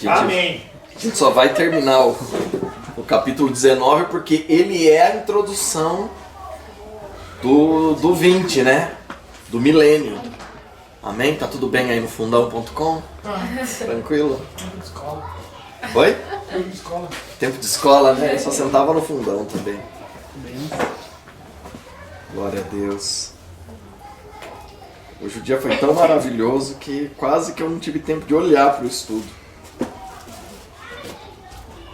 Amém. A gente só vai terminar o capítulo 19 porque ele é a introdução do 20, né? Do milênio. Amém? Tá tudo bem aí no fundão.com? Tranquilo? Tempo de escola. Oi? Tempo de escola. Tempo de escola, né? Eu só sentava no fundão também. Glória a Deus. Hoje o dia foi tão maravilhoso que quase que eu não tive tempo de olhar para o estudo.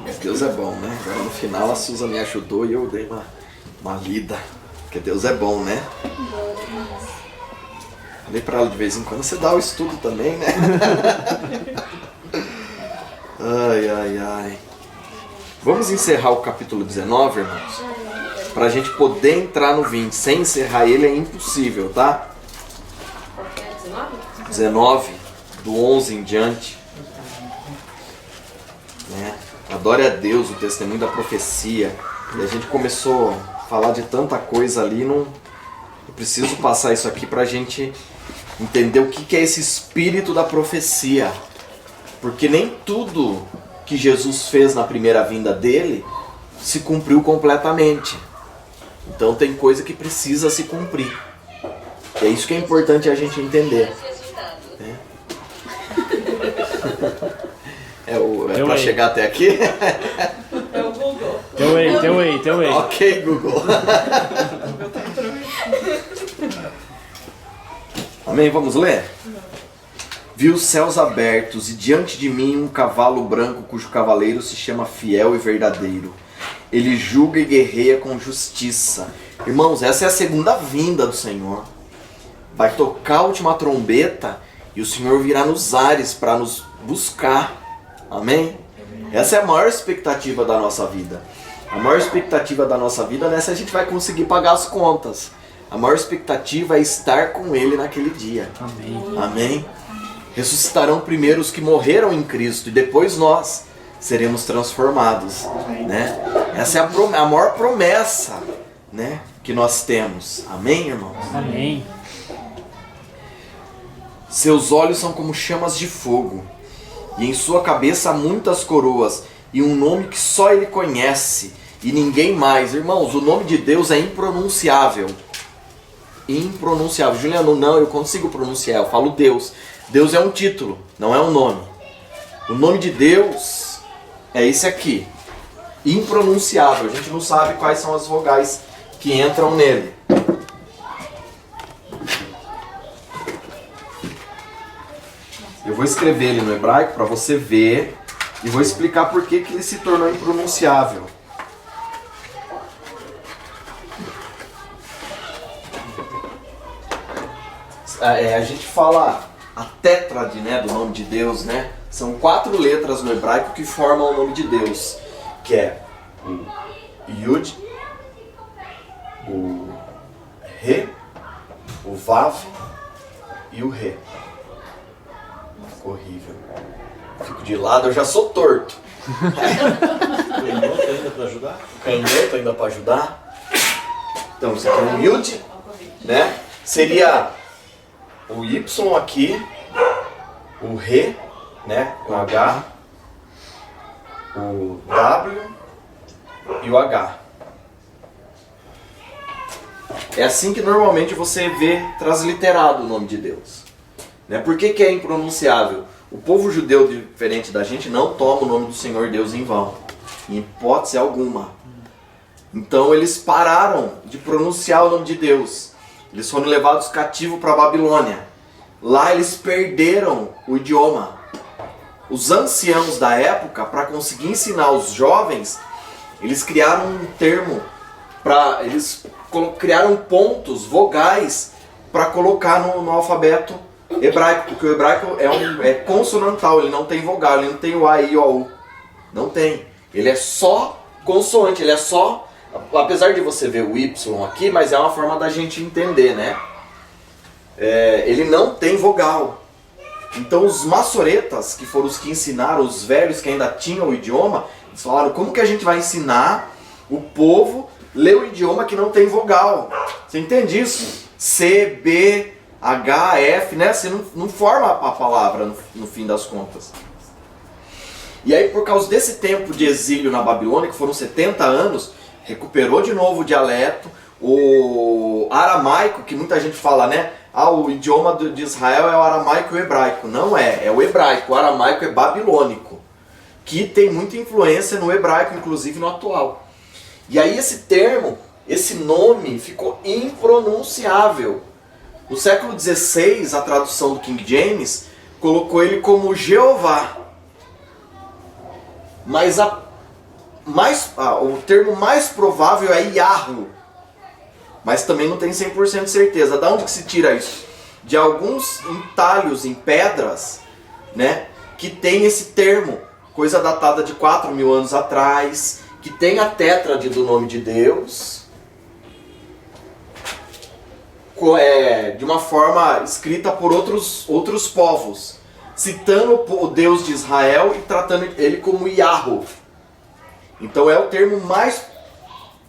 Mas Deus é bom, né? Agora no final a Suza me ajudou e eu dei uma lida. Porque Deus é bom, né? Falei pra ela de vez em quando, você dá o estudo também, né? Ai, ai, ai. Vamos encerrar o capítulo 19, irmãos? Pra gente poder entrar no 20. Sem encerrar ele é impossível, tá? 19, do 11 em diante. Né? Adore a Deus, o testemunho da profecia. E a gente começou a falar de tanta coisa ali, eu preciso passar isso aqui pra gente entender o que é esse espírito da profecia. Porque nem tudo que Jesus fez na primeira vinda dele se cumpriu completamente. Então tem coisa que precisa se cumprir. E é isso que é importante a gente entender. É pra chegar até aqui? É o Google. Teu way. Ok, Google. Amém? Vamos ler? Vi os céus abertos e diante de mim um cavalo branco cujo cavaleiro se chama Fiel e Verdadeiro. Ele julga e guerreia com justiça. Irmãos, essa é a segunda vinda do Senhor. Vai tocar a última trombeta e o Senhor virá nos ares para nos buscar. Amém? Essa é a maior expectativa da nossa vida. A maior expectativa da nossa vida não é se a gente vai conseguir pagar as contas. A maior expectativa é estar com Ele naquele dia. Amém. Amém? Ressuscitarão primeiro os que morreram em Cristo e depois nós seremos transformados. Né? Essa é a maior promessa, né, que nós temos. Amém, irmãos? Amém. Seus olhos são como chamas de fogo, e em sua cabeça há muitas coroas, e um nome que só Ele conhece, e ninguém mais. Irmãos, o nome de Deus é impronunciável. Impronunciável. Juliano, não, eu consigo pronunciar, eu falo Deus. Deus é um título, não é um nome. O nome de Deus é esse aqui. Impronunciável. A gente não sabe quais são as vogais que entram nele. Eu vou escrever ele no hebraico para você ver e vou explicar por que ele se tornou impronunciável. A gente fala a tétrade, né, do nome de Deus, né? São 4 letras no hebraico que formam o nome de Deus, que é o Yud, o Re, o Vav e o Re. Ficou horrível. Fico de lado, eu já sou torto. Canhoto ainda para ajudar? Canhoto ainda para ajudar. Então, isso aqui é um Yud, né? Seria o Y aqui, o Re, né? O H, o W e o H. É assim que normalmente você vê transliterado o nome de Deus. Né? Por que é impronunciável? O povo judeu, diferente da gente, não toma o nome do Senhor Deus em vão, em hipótese alguma. Então eles pararam de pronunciar o nome de Deus. Eles foram levados cativos para a Babilônia. Lá eles perderam o idioma. Os anciãos da época, para conseguir ensinar os jovens, eles criaram um termo, eles criaram pontos, vogais, para colocar no alfabeto hebraico, porque o hebraico é consonantal, ele não tem vogal, ele não tem o A, I, O, U. Não tem. Ele é só consoante, ele é só... Apesar de você ver o Y aqui, mas é uma forma da gente entender, né? Ele não tem vogal. Então os maçoretas, que foram os que ensinaram, os velhos que ainda tinham o idioma, eles falaram, como que a gente vai ensinar o povo a ler o idioma que não tem vogal? Você entende isso? C, B, H, F, né? Você não forma a palavra no fim das contas. E aí, por causa desse tempo de exílio na Babilônia, que foram 70 anos, recuperou de novo o dialeto, o aramaico, que muita gente fala, né? Ah, o idioma de Israel é o aramaico e o hebraico. Não é, é o hebraico. O aramaico é babilônico, que tem muita influência no hebraico, inclusive no atual. E aí esse termo, esse nome ficou impronunciável. No século XVI, a tradução do King James colocou ele como Jeová. Mas o termo mais provável é Yahweh. Mas também não tem 100% de certeza. Da onde que se tira isso? De alguns entalhos em pedras, né, que tem esse termo, coisa datada de 4.000 anos atrás, que tem a tétrade do nome de Deus, de uma forma escrita por outros povos, citando o Deus de Israel e tratando ele como Yahweh. Então é o termo mais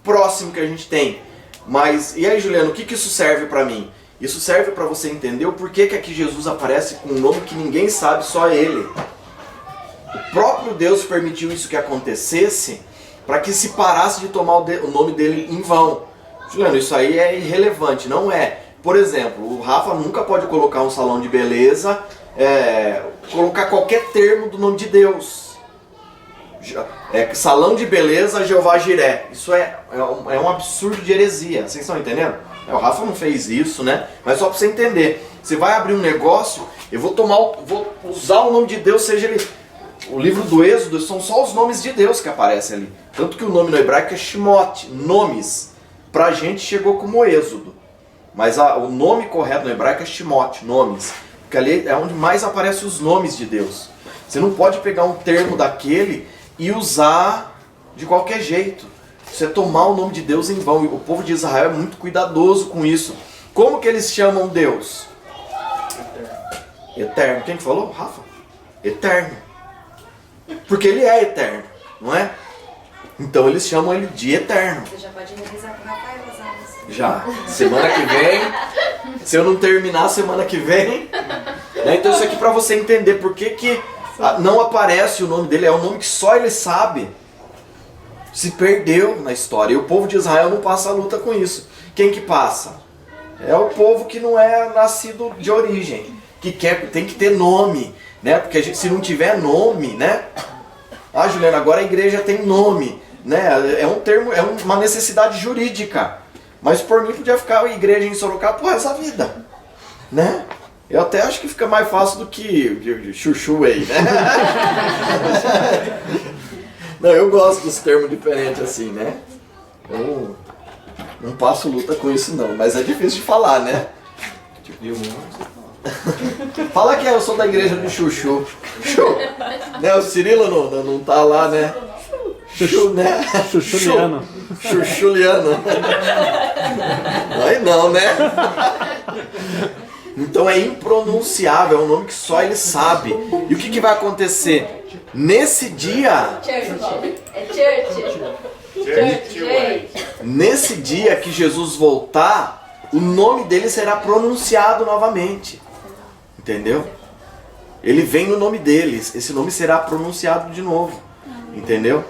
próximo que a gente tem. Mas, e aí, Juliano, o que isso serve para mim? Isso serve para você entender o porquê que aqui Jesus aparece com um nome que ninguém sabe, só ele. O próprio Deus permitiu isso que acontecesse para que se parasse de tomar o nome dele em vão. Juliano, isso aí é irrelevante, não é? Por exemplo, o Rafa nunca pode colocar um salão de beleza, colocar qualquer termo do nome de Deus. Salão de beleza Jeová Jiré. Isso é um absurdo de heresia. Vocês estão entendendo? O Rafa não fez isso, né? Mas só para você entender. Você vai abrir um negócio, eu vou usar o nome de Deus, seja ele... O livro do Êxodo são só os nomes de Deus que aparecem ali. Tanto que o nome no hebraico é Shemot, nomes. Pra gente chegou como Êxodo. Mas o nome correto no hebraico é Shemot, nomes. Porque ali é onde mais aparecem os nomes de Deus. Você não pode pegar um termo daquele e usar de qualquer jeito. Isso é tomar o nome de Deus em vão. E o povo de Israel é muito cuidadoso com isso. Como que eles chamam Deus? Eterno. Quem que falou? Rafa? Eterno. Porque ele é eterno, não é? Então eles chamam ele de eterno. Você já pode revisar com o Rafael as aulas. Já. Semana que vem. Se eu não terminar semana que vem. Né? Então isso aqui para você entender por que não aparece o nome dele. É um nome que só ele sabe. Se perdeu na história. E o povo de Israel não passa a luta com isso. Quem que passa? É o povo que não é nascido de origem. Que tem que ter nome. Né? Porque se não tiver nome, né? Ah, Juliana, agora a igreja tem nome. Né? É um termo, é uma necessidade jurídica. Mas por mim podia ficar a igreja em Sorocaba por essa vida. Né? Eu até acho que fica mais fácil do que chuchu aí, né? Não, eu gosto dos termos diferentes assim, né? Eu não passo luta com isso não, mas é difícil de falar, né? Fala que eu sou da igreja do Chuchu. Chuchu. Né? O Cirilo não tá lá, né? Chuchu, né? Chuchuliano. Chuchuliano. Aí não, né? Então é impronunciável, é um nome que só ele sabe. E o que vai acontecer? Nesse dia... Church. É church. Church, gente. Nesse dia que Jesus voltar, o nome dele será pronunciado novamente. Entendeu? Ele vem no nome deles. Esse nome será pronunciado de novo. Entendeu?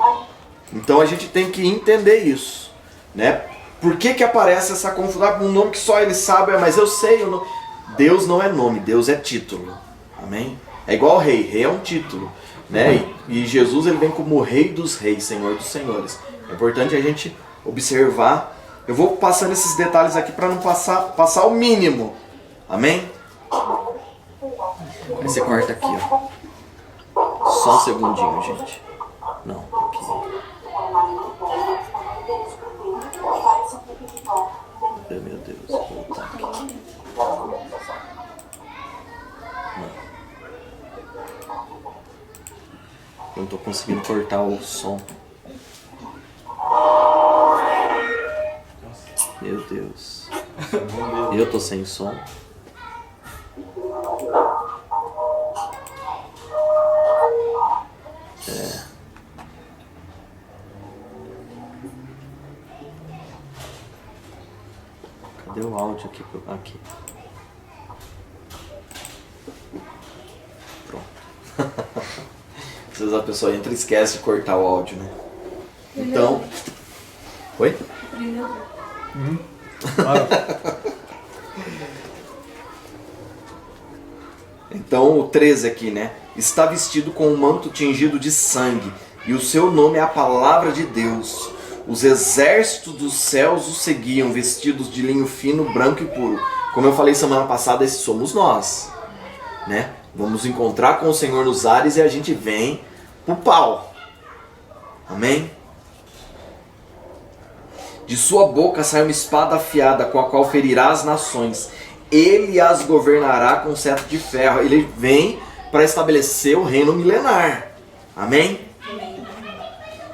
Então a gente tem que entender isso. Né? Por que aparece essa confusão? Um nome que só ele sabe, mas eu sei o nome. Deus não é nome, Deus é título. Amém? É igual rei. Rei é um título. Né? E Jesus ele vem como Rei dos Reis, Senhor dos Senhores. É importante a gente observar. Eu vou passando esses detalhes aqui para não passar o mínimo. Amém? Aí você corta aqui, ó. Só um segundinho, gente. Não, aqui. Meu Deus, vou voltar aqui. Não. Eu não tô conseguindo cortar o som. Meu Deus. Eu tô sem som. Cadê o áudio aqui? Aqui. Pronto. Às vezes a pessoa entra e esquece de cortar o áudio, né? Então... Oi? Então o 13 aqui, né? Está vestido com um manto tingido de sangue, e o seu nome é a palavra de Deus. Os exércitos dos céus o seguiam, vestidos de linho fino, branco e puro. Como eu falei semana passada, esses somos nós, né? Vamos encontrar com o Senhor nos ares e a gente vem pro pau. Amém? De sua boca sai uma espada afiada, com a qual ferirá as nações. Ele as governará com cetro de ferro. Ele vem para estabelecer o reino milenar. Amém?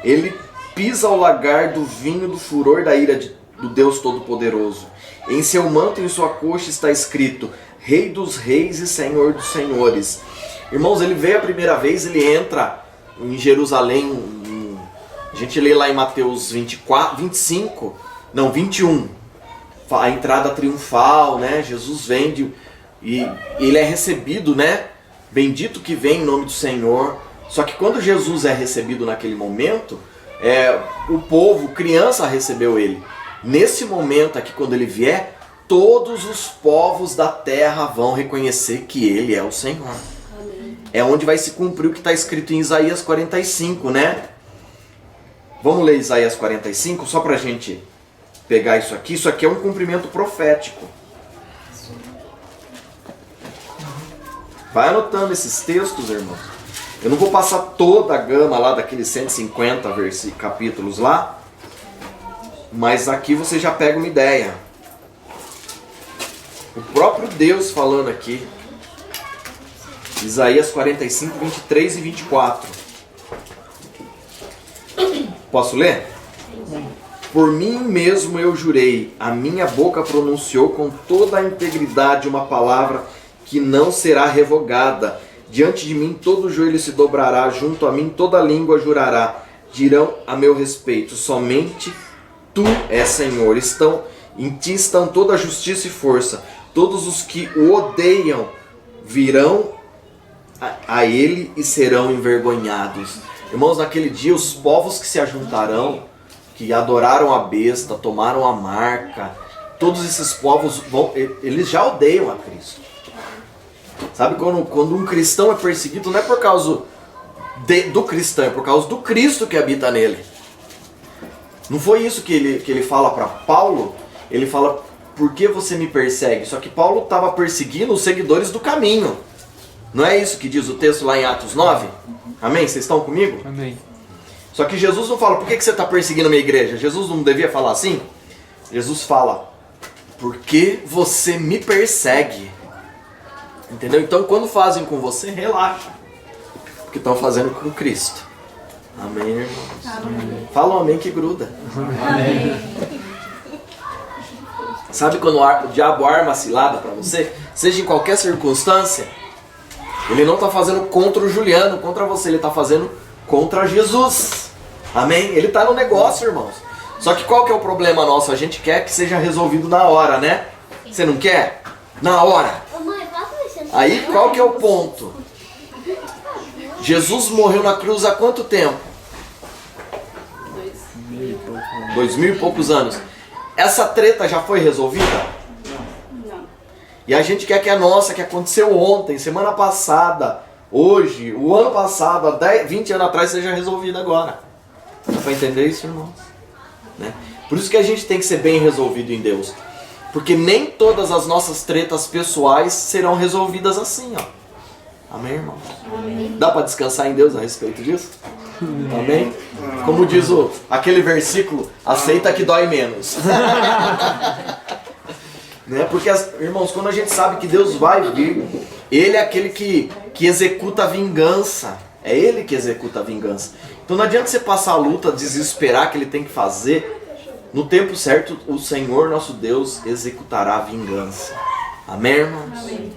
Ele pisa o lagar do vinho do furor da ira do Deus Todo-Poderoso. Em seu manto e em sua coxa está escrito: Rei dos Reis e Senhor dos Senhores. Irmãos, ele veio a primeira vez, ele entra em Jerusalém. A gente lê lá em Mateus 21, a entrada triunfal, né? Jesus vem e ele é recebido, né? Bendito que vem em nome do Senhor. Só que quando Jesus é recebido naquele momento, o povo, criança, recebeu ele. Nesse momento aqui, quando ele vier, todos os povos da terra vão reconhecer que ele é o Senhor. Amém. É onde vai se cumprir o que está escrito em Isaías 45, né? Vamos ler Isaías 45, só para a gente pegar isso aqui. Isso aqui é um cumprimento profético. Vai anotando esses textos, irmãos. Eu não vou passar toda a gama lá daqueles 150 capítulos lá, mas aqui você já pega uma ideia. O próprio Deus falando aqui. Isaías 45, 23 e 24. Posso ler? Por mim mesmo eu jurei, a minha boca pronunciou com toda a integridade uma palavra que não será revogada. Diante de mim todo joelho se dobrará, junto a mim toda língua jurará. Dirão a meu respeito, somente tu és Senhor. Em ti estão toda a justiça e força. Todos os que o odeiam virão a ele e serão envergonhados. Irmãos, naquele dia os povos que se ajuntarão, que adoraram a besta, tomaram a marca, todos esses povos eles já odeiam a Cristo. Sabe, quando um cristão é perseguido, não é por causa do cristão, é por causa do Cristo que habita nele. Não foi isso que ele fala para Paulo? Ele fala, por que você me persegue? Só que Paulo estava perseguindo os seguidores do caminho. Não é isso que diz o texto lá em Atos 9? Amém? Vocês estão comigo? Amém. Só que Jesus não fala, por que você está perseguindo a minha igreja? Jesus não devia falar assim? Jesus fala, por que você me persegue? Entendeu? Então quando fazem com você, relaxa. Porque estão fazendo com Cristo. Amém, irmãos? Amém. Fala um amém que gruda. Amém. Sabe quando o diabo arma a cilada para você? Seja em qualquer circunstância, ele não está fazendo contra o Juliano, contra você, ele está fazendo contra Jesus. Amém? Ele está no negócio, irmãos. Só que qual que é o problema nosso? A gente quer que seja resolvido na hora, né? Você não quer? Na hora. Aí qual que é o ponto? Jesus morreu na cruz há quanto tempo? 2000 e poucos anos. Essa treta já foi resolvida? Não. E a gente quer que a nossa, que aconteceu ontem, semana passada, hoje, o ano passado, há 20 anos atrás, seja resolvida agora. Dá para entender isso, irmãos? Né? Por isso que a gente tem que ser bem resolvido em Deus. Porque nem todas as nossas tretas pessoais serão resolvidas assim, ó. Amém, irmãos? Amém. Dá para descansar em Deus a respeito disso? Amém? Como diz aquele versículo, aceita que dói menos. Né? Porque, irmãos, quando a gente sabe que Deus vai vir, Ele é aquele que executa a vingança. É Ele que executa a vingança. Então não adianta você passar a luta, desesperar que Ele tem que fazer. No tempo certo, o Senhor nosso Deus executará a vingança. Amém, irmãos? Amém.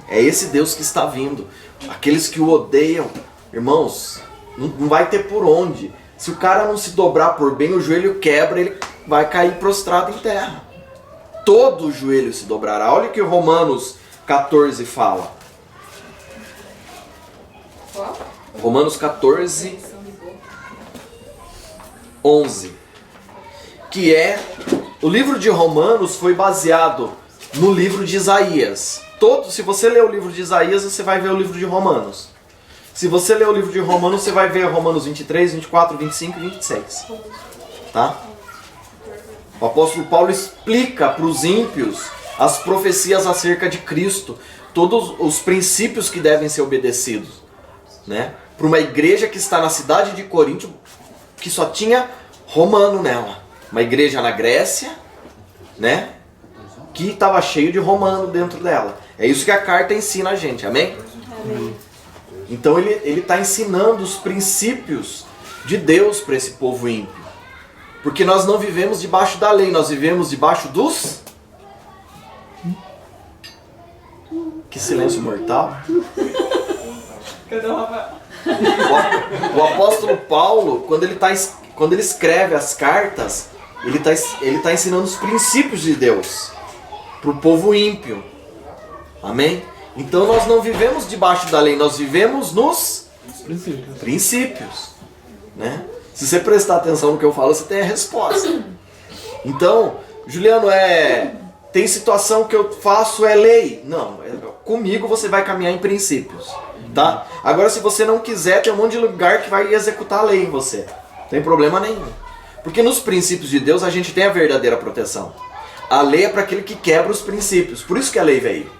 É esse Deus que está vindo. Aqueles que o odeiam, irmãos, não vai ter por onde. Se o cara não se dobrar por bem, o joelho quebra, ele vai cair prostrado em terra. Todo o joelho se dobrará. Olha o que Romanos 14 fala. Qual? Romanos 14, 11. Que é... O livro de Romanos foi baseado no livro de Isaías. Se você ler o livro de Isaías, você vai ver o livro de Romanos. Se você ler o livro de Romanos, você vai ver Romanos 23, 24, 25 e 26. Tá? O apóstolo Paulo explica para os ímpios as profecias acerca de Cristo, todos os princípios que devem ser obedecidos, né? Para uma igreja que está na cidade de Corinto, que só tinha romano nela. Uma igreja na Grécia, né? Que estava cheio de romano dentro dela. É isso que a carta ensina a gente, amém? Amém. Então ele está ensinando os princípios de Deus para esse povo ímpio. Porque nós não vivemos debaixo da lei, nós vivemos debaixo dos... Que silêncio mortal. O apóstolo Paulo, quando ele escreve as cartas, ele tá ensinando os princípios de Deus para o povo ímpio. Amém? Então nós não vivemos debaixo da lei, nós vivemos nos princípios. Né? Se você prestar atenção no que eu falo, você tem a resposta. Então, Juliano, tem situação que eu faço é lei. Não, comigo você vai caminhar em princípios. Tá? Agora, se você não quiser, tem um monte de lugar que vai executar a lei em você. Não tem problema nenhum. Porque nos princípios de Deus a gente tem a verdadeira proteção. A lei é para aquele que quebra os princípios. Por isso que a lei veio.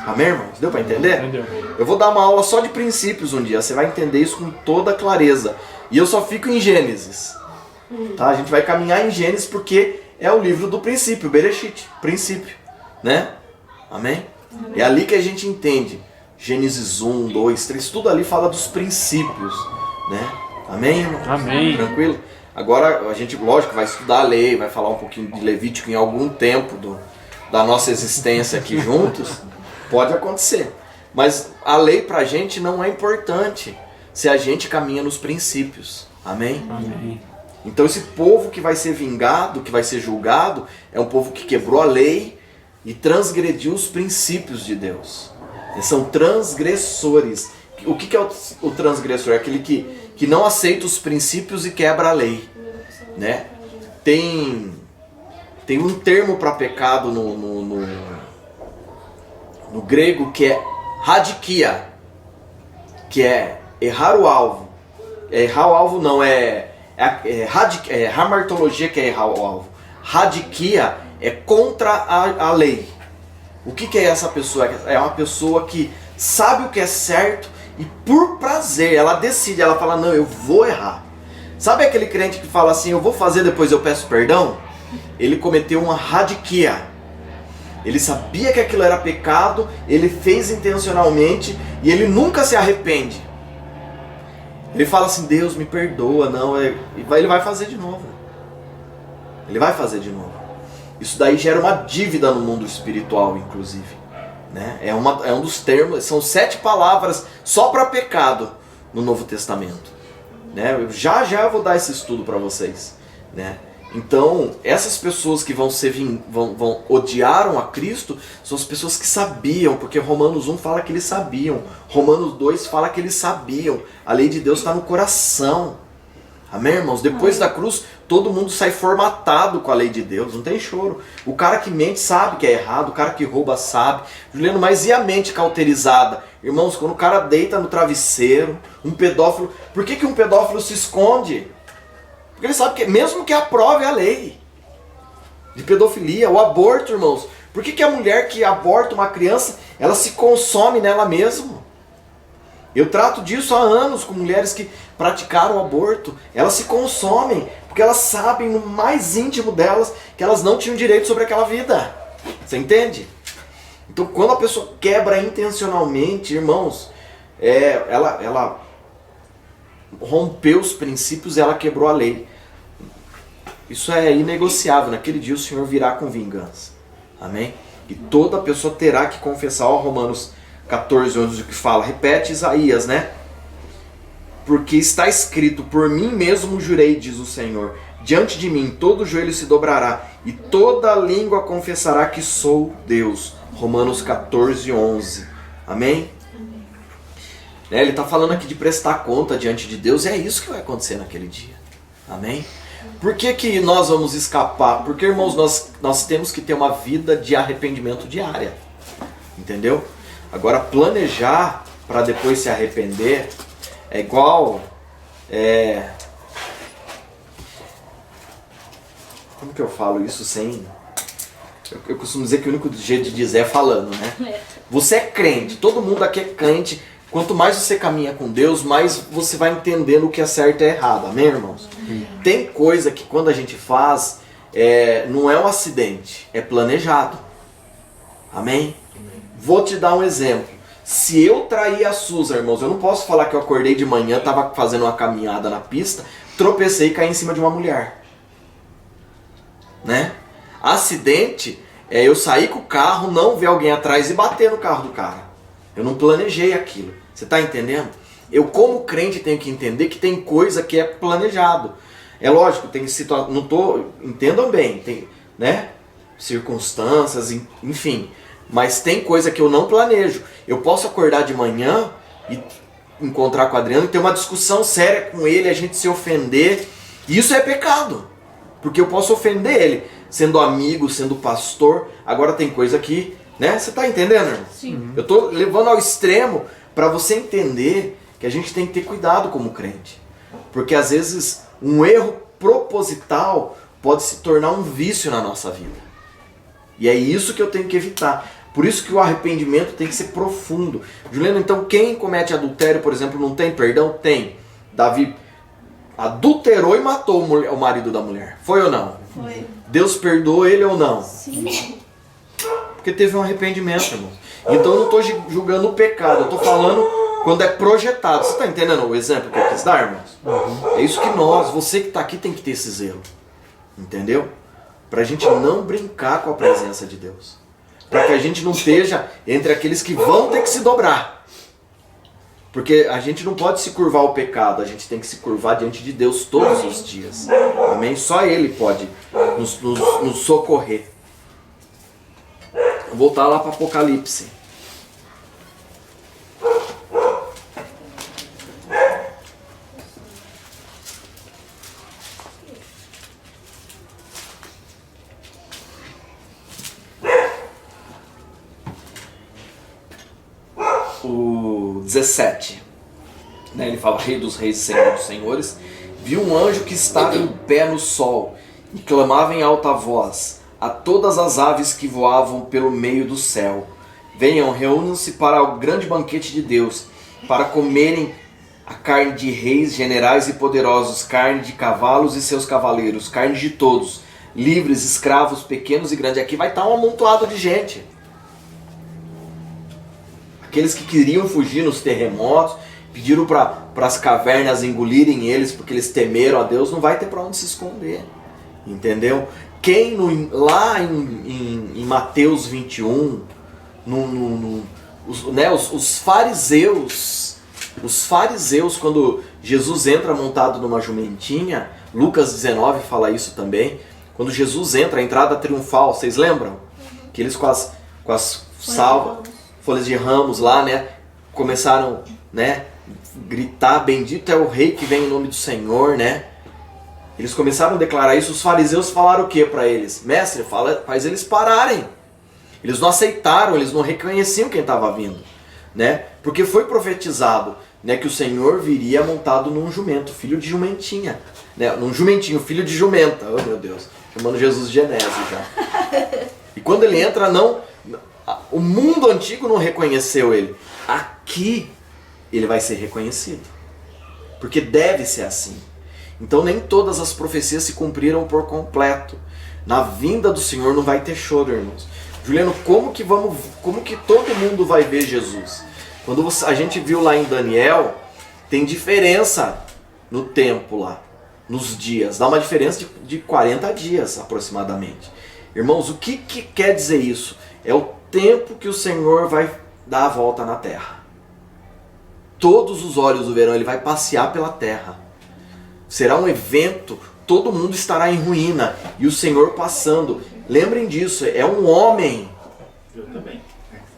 Amém, irmãos? Deu para entender? Entendeu. Eu vou dar uma aula só de princípios um dia. Você vai entender isso com toda clareza. E eu só fico em Gênesis. Tá? A gente vai caminhar em Gênesis porque é o livro do princípio, Bereshit, princípio. Né? Amém? É ali que a gente entende. Gênesis 1, 2, 3, tudo ali fala dos princípios. Né? Amém, irmãos? Amém. Tranquilo? Agora a gente, lógico, vai estudar a lei, vai falar um pouquinho de Levítico em algum tempo da nossa existência aqui juntos. Pode acontecer. Mas a lei pra gente não é importante se a gente caminha nos princípios. Amém? Amém. Então esse povo que vai ser vingado, que vai ser julgado, é um povo que quebrou a lei e transgrediu os princípios de Deus. Eles são transgressores. O que é o transgressor? É aquele que não aceita os princípios e quebra a lei. Né? Tem um termo para pecado no grego que é radikia, que é errar o alvo. Errar o alvo não, hamartologia que é errar o alvo. Radikia é contra a lei. O que é essa pessoa? É uma pessoa que sabe o que é certo e por prazer ela decide, ela fala, não, eu vou errar. Sabe aquele crente que fala assim, eu vou fazer, depois eu peço perdão? Ele cometeu uma radikia. Ele sabia que aquilo era pecado, ele fez intencionalmente e ele nunca se arrepende. Ele fala assim, Deus me perdoa, não, ele vai fazer de novo. Ele vai fazer de novo. Isso daí gera uma dívida no mundo espiritual, inclusive. Né? É um dos termos, são 7 palavras só para pecado no Novo Testamento. Né? Já eu vou dar esse estudo para vocês. Né? Então, essas pessoas que vão odiaram a Cristo são as pessoas que sabiam, porque Romanos 1 fala que eles sabiam, Romanos 2 fala que eles sabiam, a lei de Deus está no coração. Amém, irmãos? Depois da cruz, todo mundo sai formatado com a lei de Deus, não tem choro. O cara que mente sabe que é errado, o cara que rouba sabe. Juliano, mas e a mente cauterizada? Irmãos, quando o cara deita no travesseiro, um pedófilo... Por que um pedófilo se esconde? Porque ele sabe que, mesmo que aprove a lei de pedofilia, o aborto, irmãos. Por que a mulher que aborta uma criança, ela se consome nela mesma? Eu trato disso há anos com mulheres que praticaram o aborto. Elas se consomem, porque elas sabem no mais íntimo delas que elas não tinham direito sobre aquela vida. Você entende? Então quando a pessoa quebra intencionalmente, irmãos, ela rompeu os princípios e ela quebrou a lei. Isso é inegociável. Naquele dia o Senhor virá com vingança. Amém? E toda pessoa terá que confessar. Ó, Romanos 14, 11, que fala, repete Isaías, né? Porque está escrito, por mim mesmo jurei, diz o Senhor, diante de mim todo joelho se dobrará e toda língua confessará que sou Deus. Romanos 14, 11. Amém? Né? Ele está falando aqui de prestar conta diante de Deus, e é isso que vai acontecer naquele dia. Amém? Por que que nós vamos escapar? Porque, irmãos, nós temos que ter uma vida de arrependimento diária. Entendeu? Agora, planejar para depois se arrepender é igual... Como que eu falo isso sem... Eu costumo dizer que o único jeito de dizer é falando, né? Você é crente, todo mundo aqui é crente. Quanto mais você caminha com Deus, mais você vai entendendo o que é certo e errado. Amém, irmãos? Tem coisa que quando a gente faz, não é um acidente, é planejado. Amém? Vou te dar um exemplo. Se eu trair a Suza, irmãos, eu não posso falar que eu acordei de manhã, estava fazendo uma caminhada na pista, tropecei e caí em cima de uma mulher. Né? Acidente é eu sair com o carro, não ver alguém atrás e bater no carro do cara. Eu não planejei aquilo. Você está entendendo? Eu, como crente, tenho que entender que tem coisa que é planejado. É lógico, tem situação. Entendam bem, tem, né? Circunstâncias, enfim. Mas tem coisa que eu não planejo. Eu posso acordar de manhã e encontrar com o Adriano e ter uma discussão séria com ele, a gente se ofender. Isso é pecado. Porque eu posso ofender ele, sendo amigo, sendo pastor. Agora tem coisa que, né? Você está entendendo, irmão? Sim. Eu estou levando ao extremo para você entender que a gente tem que ter cuidado como crente. Porque às vezes um erro proposital pode se tornar um vício na nossa vida. E é isso que eu tenho que evitar. Por isso que o arrependimento tem que ser profundo. Juliano, então quem comete adultério, por exemplo, não tem perdão? Tem. Davi adulterou e matou o marido da mulher. Foi ou não? Foi. Deus perdoou ele ou não? Sim. Porque teve um arrependimento, irmão. Então eu não estou julgando o pecado. Eu estou falando quando é projetado. Você está entendendo o exemplo que eu quis dar, irmãos? É isso que você que está aqui tem que ter esse zelo. Entendeu? Para a gente não brincar com a presença de Deus. Para que a gente não esteja entre aqueles que vão ter que se dobrar. Porque a gente não pode se curvar ao pecado, a gente tem que se curvar diante de Deus todos os dias. Amém? Só Ele pode nos socorrer. Vou voltar lá para Apocalipse. O 17, né? Ele fala: Rei dos reis e Senhor dos senhores, viu um anjo que estava em pé no sol e clamava em alta voz a todas as aves que voavam pelo meio do céu: venham, reúnam-se para o grande banquete de Deus, para comerem a carne de reis, generais e poderosos, carne de cavalos e seus cavaleiros, carne de todos, livres, escravos, pequenos e grandes. Aqui vai estar um amontoado de gente. Aqueles que queriam fugir nos terremotos, pediram para as cavernas engolirem eles porque eles temeram a Deus, não vai ter para onde se esconder. Entendeu? Quem lá em Mateus 21, os fariseus, quando Jesus entra montado numa jumentinha, Lucas 19 fala isso também, quando Jesus entra, a entrada triunfal, vocês lembram? Que eles com as folhas de ramos lá, né, começaram, né, gritar: bendito é o rei que vem em nome do Senhor, né? Eles começaram a declarar isso. Os fariseus falaram o que para eles? Mestre, faz eles pararem. Eles não aceitaram, eles não reconheciam quem estava vindo, né? Porque foi profetizado, né, que o Senhor viria montado num jumento, filho de jumentinha, né? Num jumentinho, filho de jumenta. Oh, meu Deus, chamando Jesus de Genésio já. E quando ele entra, o mundo antigo não reconheceu ele. Aqui ele vai ser reconhecido. Porque deve ser assim. Então nem todas as profecias se cumpriram por completo. Na vinda do Senhor não vai ter choro, irmãos. Juliano, como que todo mundo vai ver Jesus? Quando a gente viu lá em Daniel, tem diferença no tempo lá, nos dias. Dá uma diferença de 40 dias aproximadamente. Irmãos, o que quer dizer isso? É o tempo que o Senhor vai dar a volta na terra. Todos os olhos o verão, ele vai passear pela terra. Será um evento, todo mundo estará em ruína e o Senhor passando. Lembrem disso, é um homem. Eu também.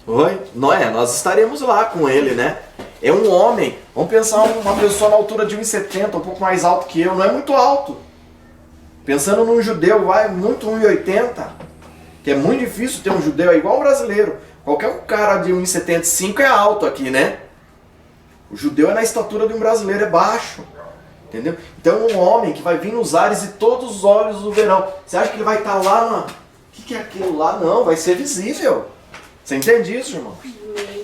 Oi? Nós estaremos lá com ele, né? É um homem, vamos pensar uma pessoa na altura de 1,70, um pouco mais alto que eu, não é muito alto. Pensando num judeu, vai muito 1,80, que é muito difícil ter um judeu, é igual um brasileiro. Qualquer cara de 1,75 é alto aqui, né? O judeu é na estatura de um brasileiro, é baixo. Entendeu? Então um homem que vai vir nos ares e todos os olhos o verão. Você acha que ele vai estar lá na... O que é aquilo lá? Não, vai ser visível. Você entende isso, irmão?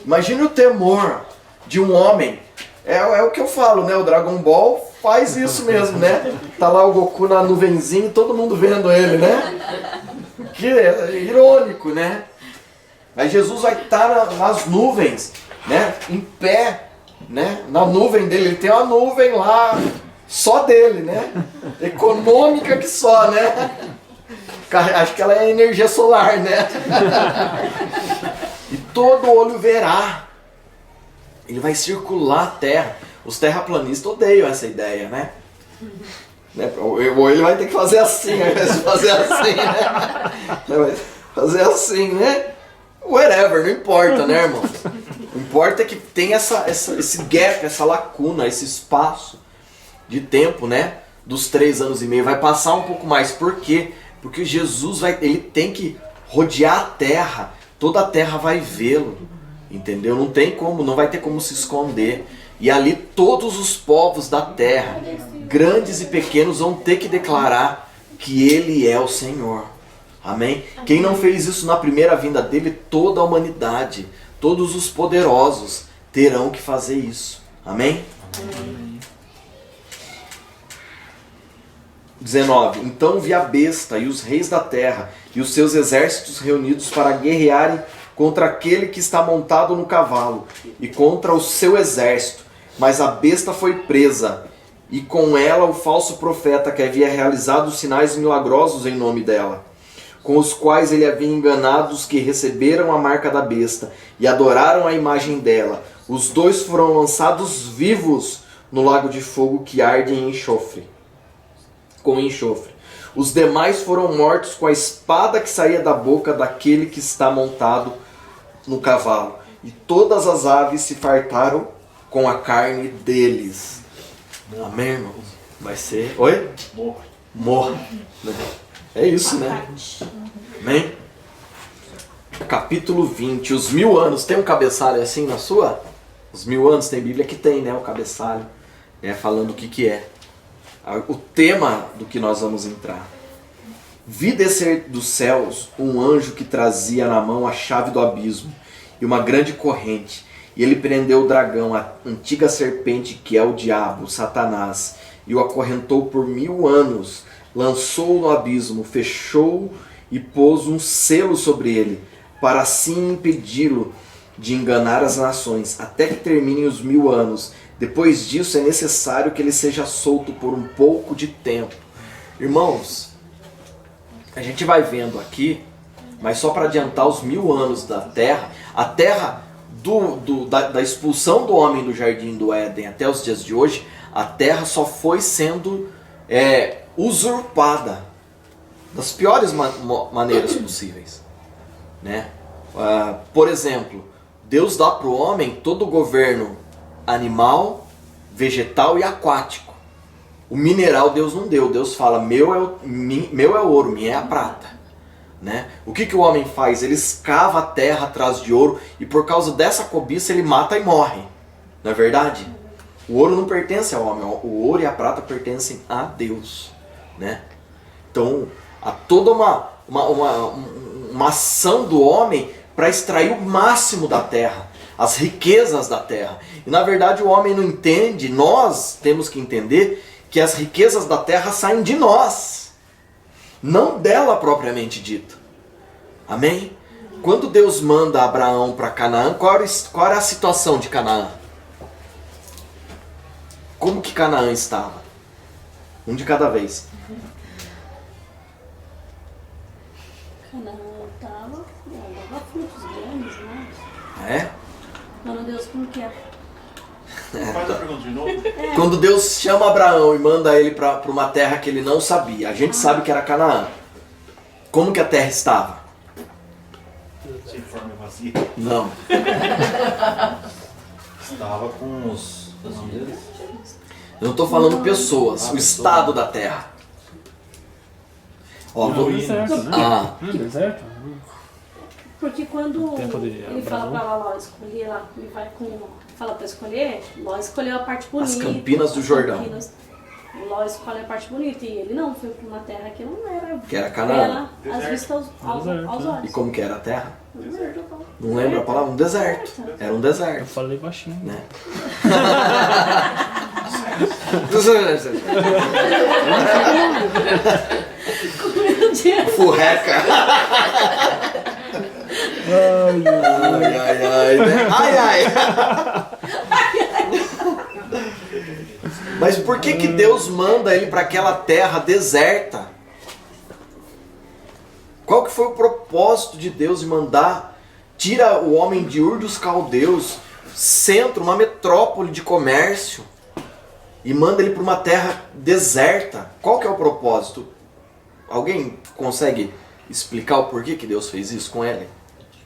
Imagine o temor de um homem. É o que eu falo, né? O Dragon Ball faz isso mesmo, né? Tá lá o Goku na nuvenzinha e todo mundo vendo ele, né? Que é irônico, né? Mas Jesus vai estar nas nuvens, né? Em pé, né? Na nuvem dele. Ele tem uma nuvem lá, só dele, né? Econômica que só, né? Acho que ela é energia solar, né? E todo olho verá. Ele vai circular a terra. Os terraplanistas odeiam essa ideia, né? Ou ele vai ter que fazer assim, ao invés de fazer assim, né? Vai fazer assim, né? Whatever, não importa, né, irmãos? O importa é que tem esse gap, essa lacuna, esse espaço de tempo, né? Dos 3 anos e meio. Vai passar um pouco mais. Por quê? Porque Jesus ele tem que rodear a terra. Toda a terra vai vê-lo. Entendeu? Não tem como, não vai ter como se esconder. E ali todos os povos da terra, grandes e pequenos, vão ter que declarar que Ele é o Senhor. Amém? Quem não fez isso na primeira vinda dele, toda a humanidade, todos os poderosos terão que fazer isso. Amém? Amém. 19. Então vi a besta e os reis da terra e os seus exércitos reunidos para guerrearem contra aquele que está montado no cavalo e contra o seu exército. Mas a besta foi presa, e com ela o falso profeta que havia realizado os sinais milagrosos em nome dela, com os quais ele havia enganado os que receberam a marca da besta e adoraram a imagem dela. Os 2 foram lançados vivos no lago de fogo que arde em enxofre, com enxofre. Os demais foram mortos com a espada que saía da boca daquele que está montado no cavalo. E todas as aves se fartaram com a carne deles. Amém, irmãos? Vai ser... Oi? Morra. É isso, né? Amém? Capítulo 20. Os 1000 anos. Tem um cabeçalho assim na sua? Os 1000 anos tem Bíblia que tem, né? O cabeçalho. Falando o que é. O tema do que nós vamos entrar. Vi descer dos céus um anjo que trazia na mão a chave do abismo e uma grande corrente. E ele prendeu o dragão, a antiga serpente que é o diabo, Satanás, e o acorrentou por 1000 anos. Lançou-o no abismo, fechou e pôs um selo sobre ele, para assim impedi-lo de enganar as nações, até que terminem os 1000 anos. Depois disso é necessário que ele seja solto por um pouco de tempo. Irmãos, a gente vai vendo aqui, mas só para adiantar os 1000 anos da terra, a terra da expulsão do homem do jardim do Éden até os dias de hoje, a terra só foi sendo usurpada das piores maneiras possíveis, né? Por exemplo, Deus dá para o homem todo o governo animal, vegetal e aquático. O mineral Deus não deu. Deus fala, meu é o ouro, minha é a prata. Né? O que o homem faz? Ele escava a terra atrás de ouro e por causa dessa cobiça ele mata e morre. Não é verdade? O ouro não pertence ao homem. O ouro e a prata pertencem a Deus. Né? Então, há toda uma ação do homem para extrair o máximo da terra, as riquezas da terra. E na verdade o homem não entende, nós temos que entender que as riquezas da terra saem de nós, não dela propriamente dito. Amém? Quando Deus manda Abraão para Canaã, qual era a situação de Canaã? Como que Canaã estava? Um de cada vez. Canaã dava frutos grandes, né? É? Quando Deus, como que é? Faz a pergunta de novo. Quando Deus chama Abraão e manda ele para uma terra que ele não sabia, a gente sabe que era Canaã. Como que a terra estava? Sem forma vazia. Não. Estava com os nomes deles. Eu não estou falando pessoas, o estado da terra. Ó, No vou... deserto, né? Ah, No deserto. Porque quando No tempo de ele fala pra Ló escolher lá, ele vai com. Fala pra escolher, Ló escolheu a parte bonita. As Campinas do Jordão. Ló escolhe a parte bonita e ele não, foi pra uma terra que não era. Que era Canaã. Era as vistas aos Deserto, olhos. né? E como que era a terra? Deserto. Não lembra a palavra? Um deserto. Era um Eu deserto, falei baixinho. né? Meu Deus. Furreca. Ai, ai, ai, né? Ai, ai. Mas por que que Deus manda ele para aquela terra deserta? Qual que foi o propósito de Deus em mandar, tira o homem de Ur dos Caldeus, centro, uma metrópole de comércio, e manda ele para uma terra deserta? Qual que é o propósito? Alguém consegue explicar o porquê que Deus fez isso com ele?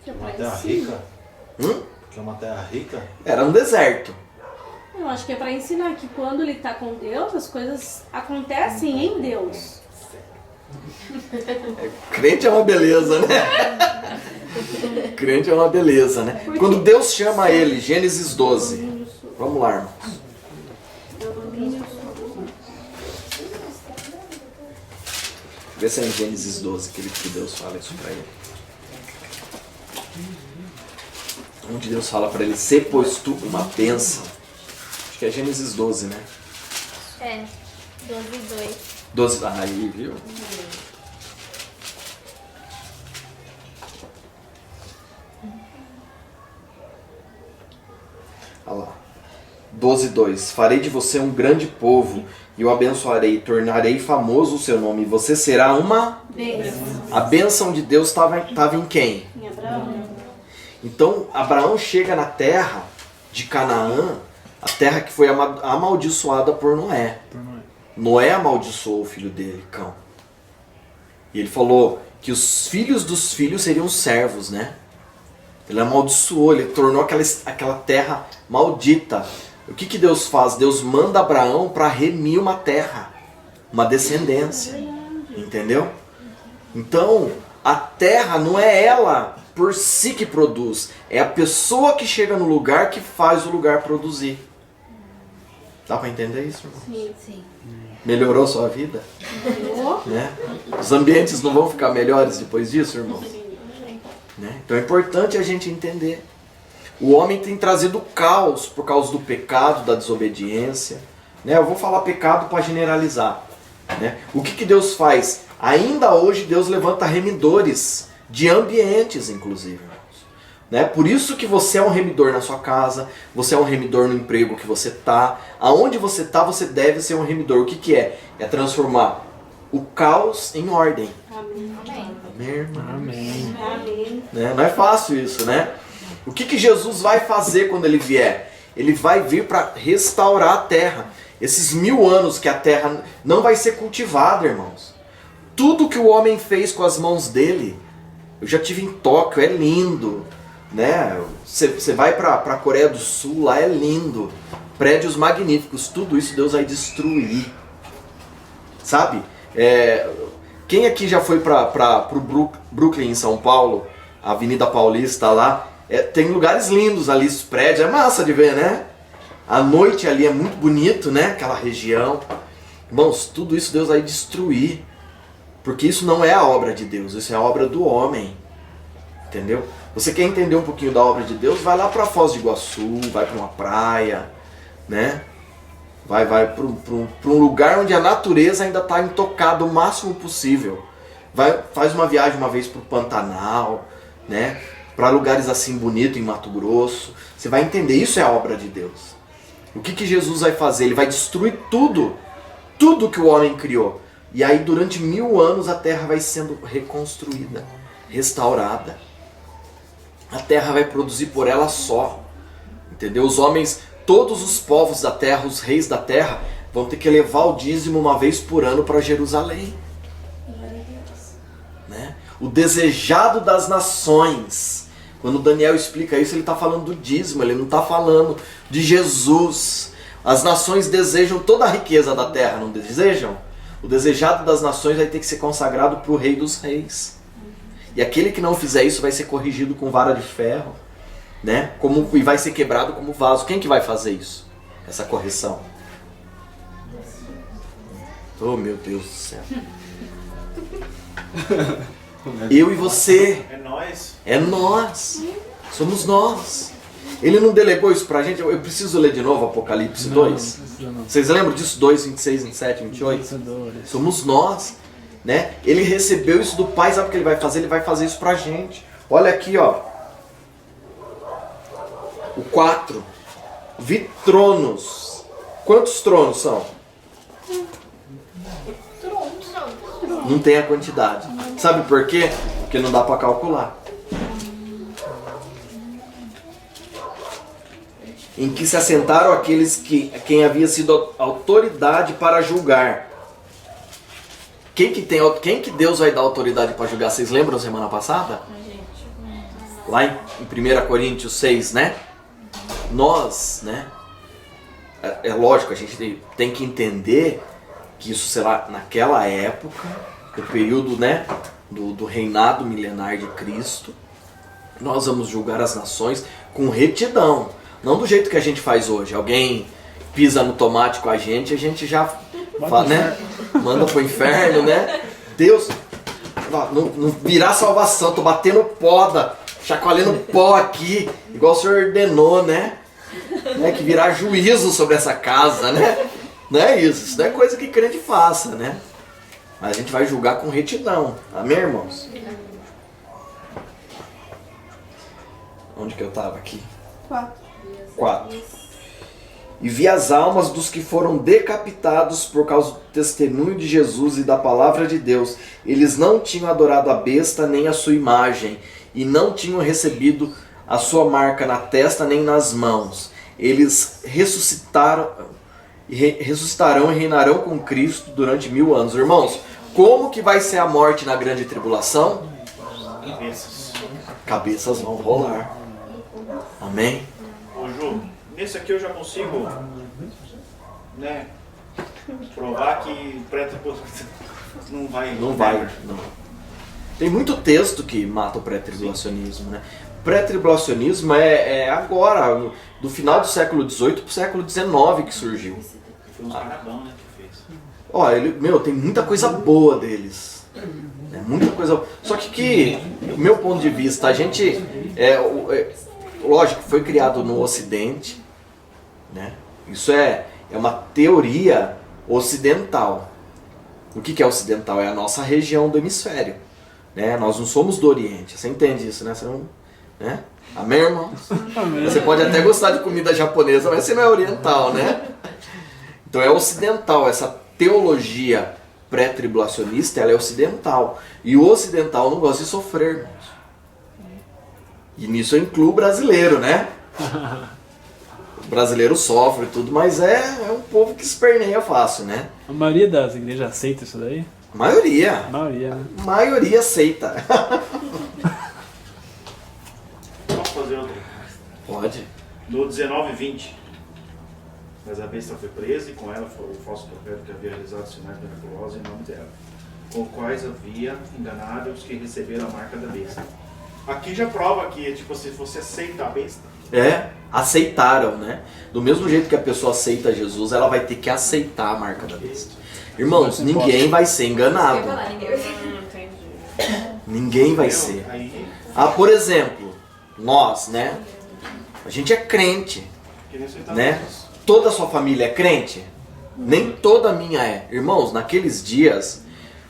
Uma terra rica? Hum? Porque é uma terra rica? Era um deserto. Eu acho que é pra ensinar que quando ele tá com Deus, as coisas acontecem em Deus. Crente é uma beleza, né? Crente é uma beleza, né? Quando Deus chama ele, Gênesis 12. Vamos lá, irmãos. Vê se é em Gênesis 12 que Deus fala isso pra ele. Onde Deus fala pra ele, "Se pois tu uma bênção." Acho que é Gênesis 12, né? É, 12:2. 12, aí, viu? Olha lá. 12:2. Farei de você um grande povo e o abençoarei, tornarei famoso o seu nome, e você será uma... Bênção. A bênção de Deus estava em quem? Em Abraão. Então, Abraão chega na terra de Canaã, a terra que foi amaldiçoada por Noé. Noé amaldiçoou o filho dele, Cão. E ele falou que os filhos dos filhos seriam servos, né? Ele amaldiçoou, ele tornou aquela terra maldita. O que Deus faz? Deus manda Abraão para remir uma terra, uma descendência. Entendeu? Então, a terra não é ela por si que produz, é a pessoa que chega no lugar que faz o lugar produzir. Dá para entender isso, irmão? Sim. Sim. Melhorou sua vida? Melhorou? Né? Os ambientes não vão ficar melhores depois disso, irmão? Né? Então é importante a gente entender. O homem tem trazido caos por causa do pecado, da desobediência. Né? Eu vou falar pecado para generalizar. Né? O que Deus faz? Ainda hoje Deus levanta remidores de ambientes, inclusive. Né? Por isso que você é um remidor na sua casa, você é um remidor no emprego que você está. Aonde você está, você deve ser um remidor. O que é? É transformar o caos em ordem. Amém. Amém. Amém, irmão? Amém. Amém. Né? Não é fácil isso, né? O que Jesus vai fazer quando ele vier? Ele vai vir para restaurar a terra. Esses 1000 anos que a terra não vai ser cultivada, irmãos. Tudo que o homem fez com as mãos dele, eu já tive em Tóquio, é lindo. Né? Você vai para a Coreia do Sul, lá é lindo. Prédios magníficos, tudo isso Deus vai destruir. Sabe? Quem aqui já foi para o Brooklyn, em São Paulo? A Avenida Paulista lá. Tem lugares lindos ali, os prédios, é massa de ver, né? A noite ali é muito bonito, né? Aquela região. Irmãos, tudo isso Deus vai destruir. Porque isso não é a obra de Deus, isso é a obra do homem. Entendeu? Você quer entender um pouquinho da obra de Deus? Vai lá para Foz do Iguaçu, vai para uma praia, né? Vai para um lugar onde a natureza ainda está intocada o máximo possível. Faz uma viagem uma vez para o Pantanal, né? Para lugares assim bonitos em Mato Grosso. Você vai entender, isso é a obra de Deus. O que Jesus vai fazer? Ele vai destruir tudo que o homem criou. E aí durante 1000 anos a terra vai sendo reconstruída, restaurada. A terra vai produzir por ela só. Entendeu? Os homens, todos os povos da terra, os reis da terra, vão ter que levar o dízimo uma vez por ano para Jerusalém. Né? O desejado das nações Quando Daniel explica isso, ele está falando do dízimo, ele não está falando de Jesus. As nações desejam toda a riqueza da terra, não desejam? O desejado das nações vai ter que ser consagrado para o Rei dos Reis. E aquele que não fizer isso vai ser corrigido com vara de ferro, né? E vai ser quebrado como vaso. Quem que vai fazer isso? Essa correção? Oh, meu Deus do céu. Eu e você. É nós. É nós. Somos nós. Ele não delegou isso pra gente? Eu preciso ler de novo Apocalipse 2? Não. Vocês lembram disso? 2, 26, 27, 28? Somos nós. Né? Ele recebeu isso do Pai. Sabe o que ele vai fazer? Ele vai fazer isso pra gente. Olha aqui, ó. O 4. Vi tronos. Quantos tronos são? Não tem a quantidade. Sabe por quê? Porque não dá para calcular. Em que se assentaram aqueles quem havia sido autoridade para julgar. Quem que Deus vai dar autoridade para julgar? Vocês lembram semana passada? Lá em 1 Coríntios 6, né? Nós, né? É lógico, a gente tem que entender que isso será naquela época, o período, né, do reinado milenar de Cristo. Nós vamos julgar as nações com retidão, não do jeito que a gente faz hoje. Alguém pisa no tomate com a gente já fala, né, manda pro inferno, né? Deus, não virá salvação, tô batendo chacoalhando pó aqui, igual o Senhor ordenou, né? Que virá juízo sobre essa casa, né? Não é isso não é coisa que crente faça, né? Mas a gente vai julgar com retidão, amém, irmãos? Onde que eu estava aqui? 4. E vi as almas dos que foram decapitados por causa do testemunho de Jesus e da palavra de Deus. Eles não tinham adorado a besta nem a sua imagem, e não tinham recebido a sua marca na testa nem nas mãos. Eles ressuscitarão e reinarão com Cristo durante 1000 anos. Irmãos, como que vai ser a morte na grande tribulação? Cabeças vão rolar. Amém? Ô Ju, nesse aqui eu já consigo, né, provar que pré-tribulação não vai. Não. Tem muito texto que mata o pré-tribulacionismo, né? Pré-tribulacionismo é agora, do final do século XVIII para o século XIX que surgiu. Foi um carabão, né, que fez. Ó, tem muita coisa boa deles. Muita coisa. Só que do meu ponto de vista, a gente lógico, foi criado no Ocidente, né? Isso é uma teoria ocidental. O que é ocidental? É a nossa região do hemisfério, né? Nós não somos do Oriente. Você entende isso, né? Você não, né? Amém, irmão? Você pode até gostar de comida japonesa, mas você não é oriental, né? Então é ocidental. Essa teologia pré-tribulacionista, ela é ocidental. E o ocidental não gosta de sofrer, irmãos. E nisso eu incluo o brasileiro, né? O brasileiro sofre e tudo, mas é um povo que esperneia fácil, né? A maioria das igrejas aceita isso daí? Maioria. Né? Maioria aceita. Posso fazer outro? Pode. No 19:20. Mas a besta foi presa e com ela foi o falso profeta que havia realizado sinais miraculosos em nome dela, com os quais havia enganado os que receberam a marca da besta. Aqui já prova que, tipo, se você aceita a besta. Aceitaram, né? Do mesmo jeito que a pessoa aceita Jesus, ela vai ter que aceitar a marca da besta. Irmãos, ninguém vai ser enganado. Ninguém vai ser. Por exemplo, nós, né? A gente é crente, né? Toda a sua família é crente? Nem toda a minha é. Irmãos, naqueles dias,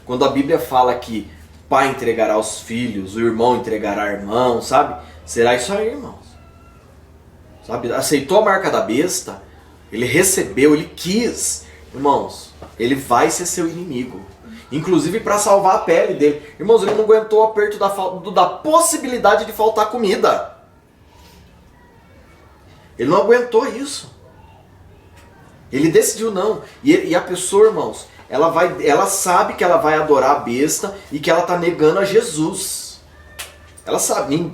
quando a Bíblia fala que pai entregará aos filhos, o irmão entregará ao irmão, sabe? Será isso aí, irmãos. Sabe? Aceitou a marca da besta, ele recebeu, ele quis. Irmãos, ele vai ser seu inimigo. Inclusive para salvar a pele dele. Irmãos, ele não aguentou o aperto da possibilidade de faltar comida. Ele não aguentou isso. Ele decidiu não. E a pessoa, irmãos, ela sabe que ela vai adorar a besta e que ela está negando a Jesus. Ela sabe.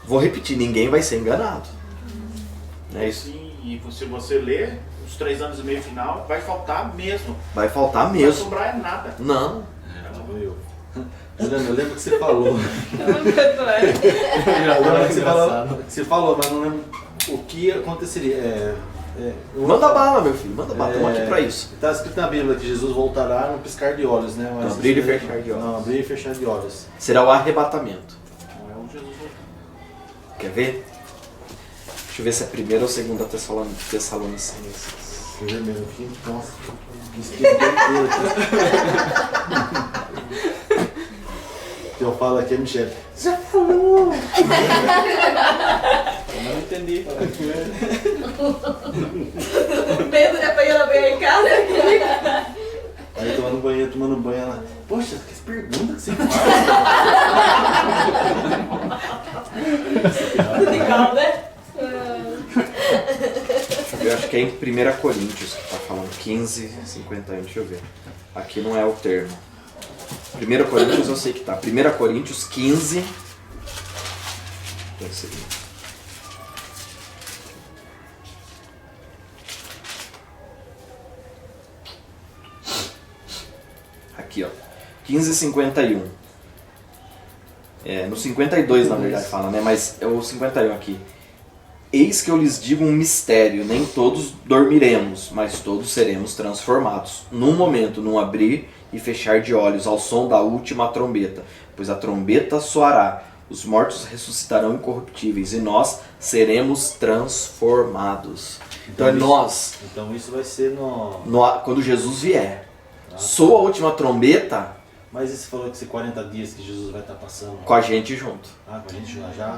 Vou repetir, ninguém vai ser enganado. Não é isso? Sim, e se você ler os 3 anos e meio final, vai faltar mesmo. Vai faltar Não vai mesmo. sobrar nada. Não. Juliana, eu lembro que você falou. Eu lembro Você falou, mas não lembro o que aconteceria. Manda bala, meu filho. Manda bala. Estamos aqui pra isso. Está escrito na Bíblia que Jesus voltará no piscar de olhos, né? Mas Não, abrir e fechar de olhos. Não, abrir e fechar de olhos. Será o arrebatamento. Não é o Jesus. Quer ver? Deixa eu ver se é 1ª ou 2ª Tessalonicenses. Deixa eu ver mesmo aqui. Nossa, me esqueci inteiro aqui. Eu falo aqui, Michele. Já falou! Eu não entendi. Medo de apanhar na banheira em casa. Aí tomando banho, ela. Poxa, que pergunta que você faz? Legal, né? Eu acho que é em 1 Coríntios que tá falando 15, 51, deixa eu ver. Aqui não é o termo. 1 Coríntios eu sei que tá. 1 Coríntios 15. Deve ser. Aqui, ó. 15:51. No 52, na verdade, fala, né? Mas é o 51 aqui. Eis que eu lhes digo um mistério, nem todos dormiremos, mas todos seremos transformados. Num momento, num abrir e fechar de olhos, ao som da última trombeta. Pois a trombeta soará, os mortos ressuscitarão incorruptíveis e nós seremos transformados. Então Então isso vai ser quando Jesus vier, soa a última trombeta, Mas e você falou que esses 40 dias que Jesus vai estar passando? com a gente junto. Ah, com a gente já?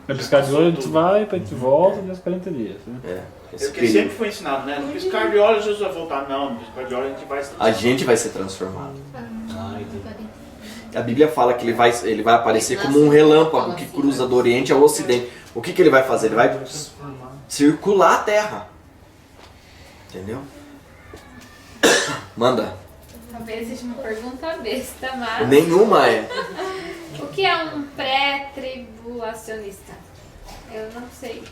No piscar de olho a gente vai, pra gente volta, deu 40 dias. Né? Esse Porque período. sempre foi ensinado, né? No piscar de olhos Jesus vai voltar. Não, no piscar de olhos a gente vai se A gente vai ser transformado. Ah, entendi. A Bíblia fala que ele vai aparecer como um relâmpago que cruza do Oriente ao Ocidente. O que ele vai fazer? Ele vai circular a Terra. Entendeu? Manda. Talvez seja uma pergunta besta, mas... Nenhuma é. O que é um pré-tribulacionista? Eu não sei.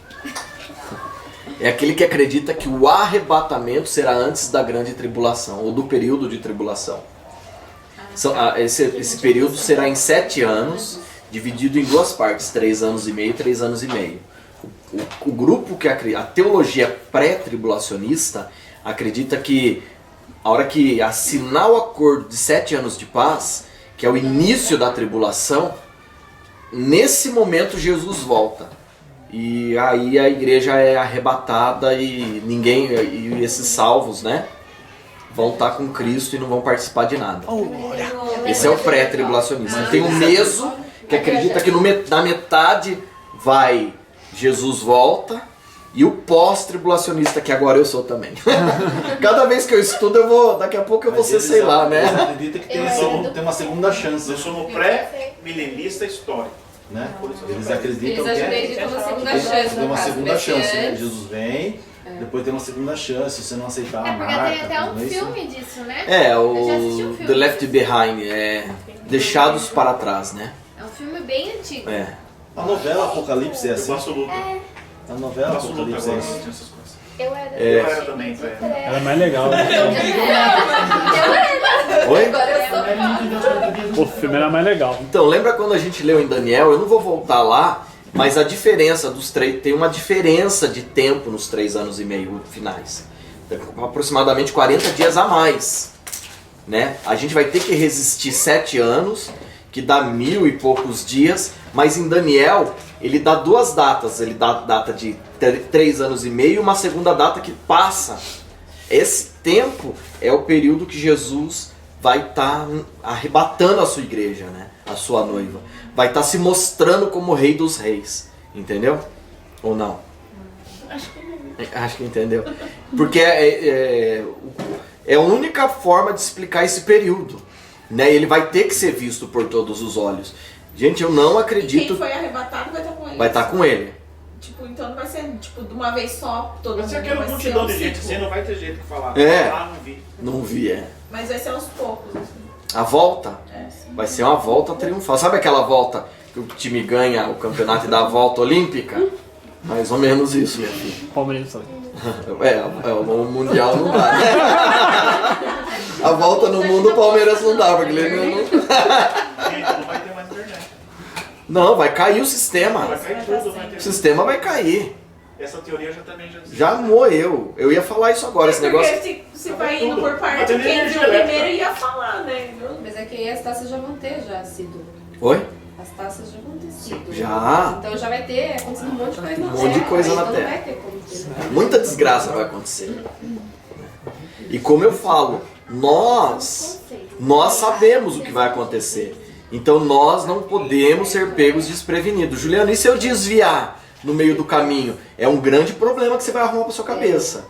É aquele que acredita que o arrebatamento será antes da grande tribulação, ou do período de tribulação. Esse período será em 7 anos, dividido em 2 partes, 3 anos e meio e 3 anos e meio. O grupo que a teologia pré-tribulacionista acredita que a hora que assinar o acordo de 7 anos de paz, que é o início da tribulação, nesse momento Jesus volta. E aí a igreja é arrebatada e esses salvos, né, vão estar com Cristo e não vão participar de nada. Esse é o pré-tribulacionista. Tem o meso, que acredita que na metade Jesus volta, e o pós-tribulacionista, que agora eu sou também. Cada vez que eu estudo, daqui a pouco eu vou ser, sei lá, né? Eles acreditam que tem uma segunda chance, Eu sou no pré-milenista histórico. né? Eles acreditam Eles que acreditam na segunda chance, tem no uma caso. segunda chance, né? Antes. Jesus vem, depois tem uma segunda chance, se você não aceitar a É porque marca. tem até um não é isso? filme disso, né? O Eu já assisti um filme. The Left Behind, Deixados para Trás, né? É um filme bem antigo. A novela Apocalipse é Eu assim. faço luta. A Eu novela faço luta Apocalipse é agora assim. assistindo essas coisas. Eu era Eu era também, velho. Ela é mais legal, né? Oi? Agora eu sou O filme era mais legal. Então, lembra quando a gente leu em Daniel? Eu não vou voltar lá, mas a diferença dos 3... Tem uma diferença de tempo nos 3 anos e meio finais. Aproximadamente 40 dias a mais. Né? A gente vai ter que resistir 7 anos, que dá 1000 e poucos dias, mas em Daniel ele dá 2 datas. Ele dá a data de 3 anos e meio e uma segunda data que passa. Esse tempo é o período que Jesus vai estar arrebatando a sua igreja, né? A sua noiva. Vai estar se mostrando como rei dos reis. Entendeu? Ou não? Acho que entendeu. Porque é a única forma de explicar esse período. Né? Ele vai ter que ser visto por todos os olhos. Gente, eu não E acredito. quem foi arrebatado vai estar com ele. Vai estar com ele. Tipo, então não vai ser tipo de uma vez só todo Mas se mundo. aquela vai ser multidão um de gente ciclo. assim, não vai ter jeito que falar. É. Ah, não vi. Não vi, Mas vai ser aos poucos, assim. A volta É, sim. vai ser uma volta triunfal. Sabe aquela volta que o time ganha o campeonato e dá a volta olímpica? Mais ou menos isso, minha filha. Palmeiras sabe. O Mundial não dá, né? A volta no mundo o Palmeiras não dá, porque ele não... Gente, não vai ter mais internet. Não, vai cair o sistema. Vai cair tudo, vai ter... O sistema vai cair. Essa teoria também já Já moeu. Eu ia falar isso agora, esse negócio... Porque se vai indo por parte, Mas tem quem energia viu elétrica. primeiro ia falar, né? Mas é que aí as taças já vão ter sido. Oi? As taças já vão ter sido. Já. Então já vai ter acontecido um monte de coisa na Um monte de coisa na então Terra. Não vai ter como ter. Muita desgraça vai acontecer. E como eu falo, nós sabemos o que vai acontecer. Então nós não podemos ser pegos desprevenidos. Juliano, e se eu desviar no meio do caminho? É um grande problema que você vai arrumar para sua cabeça.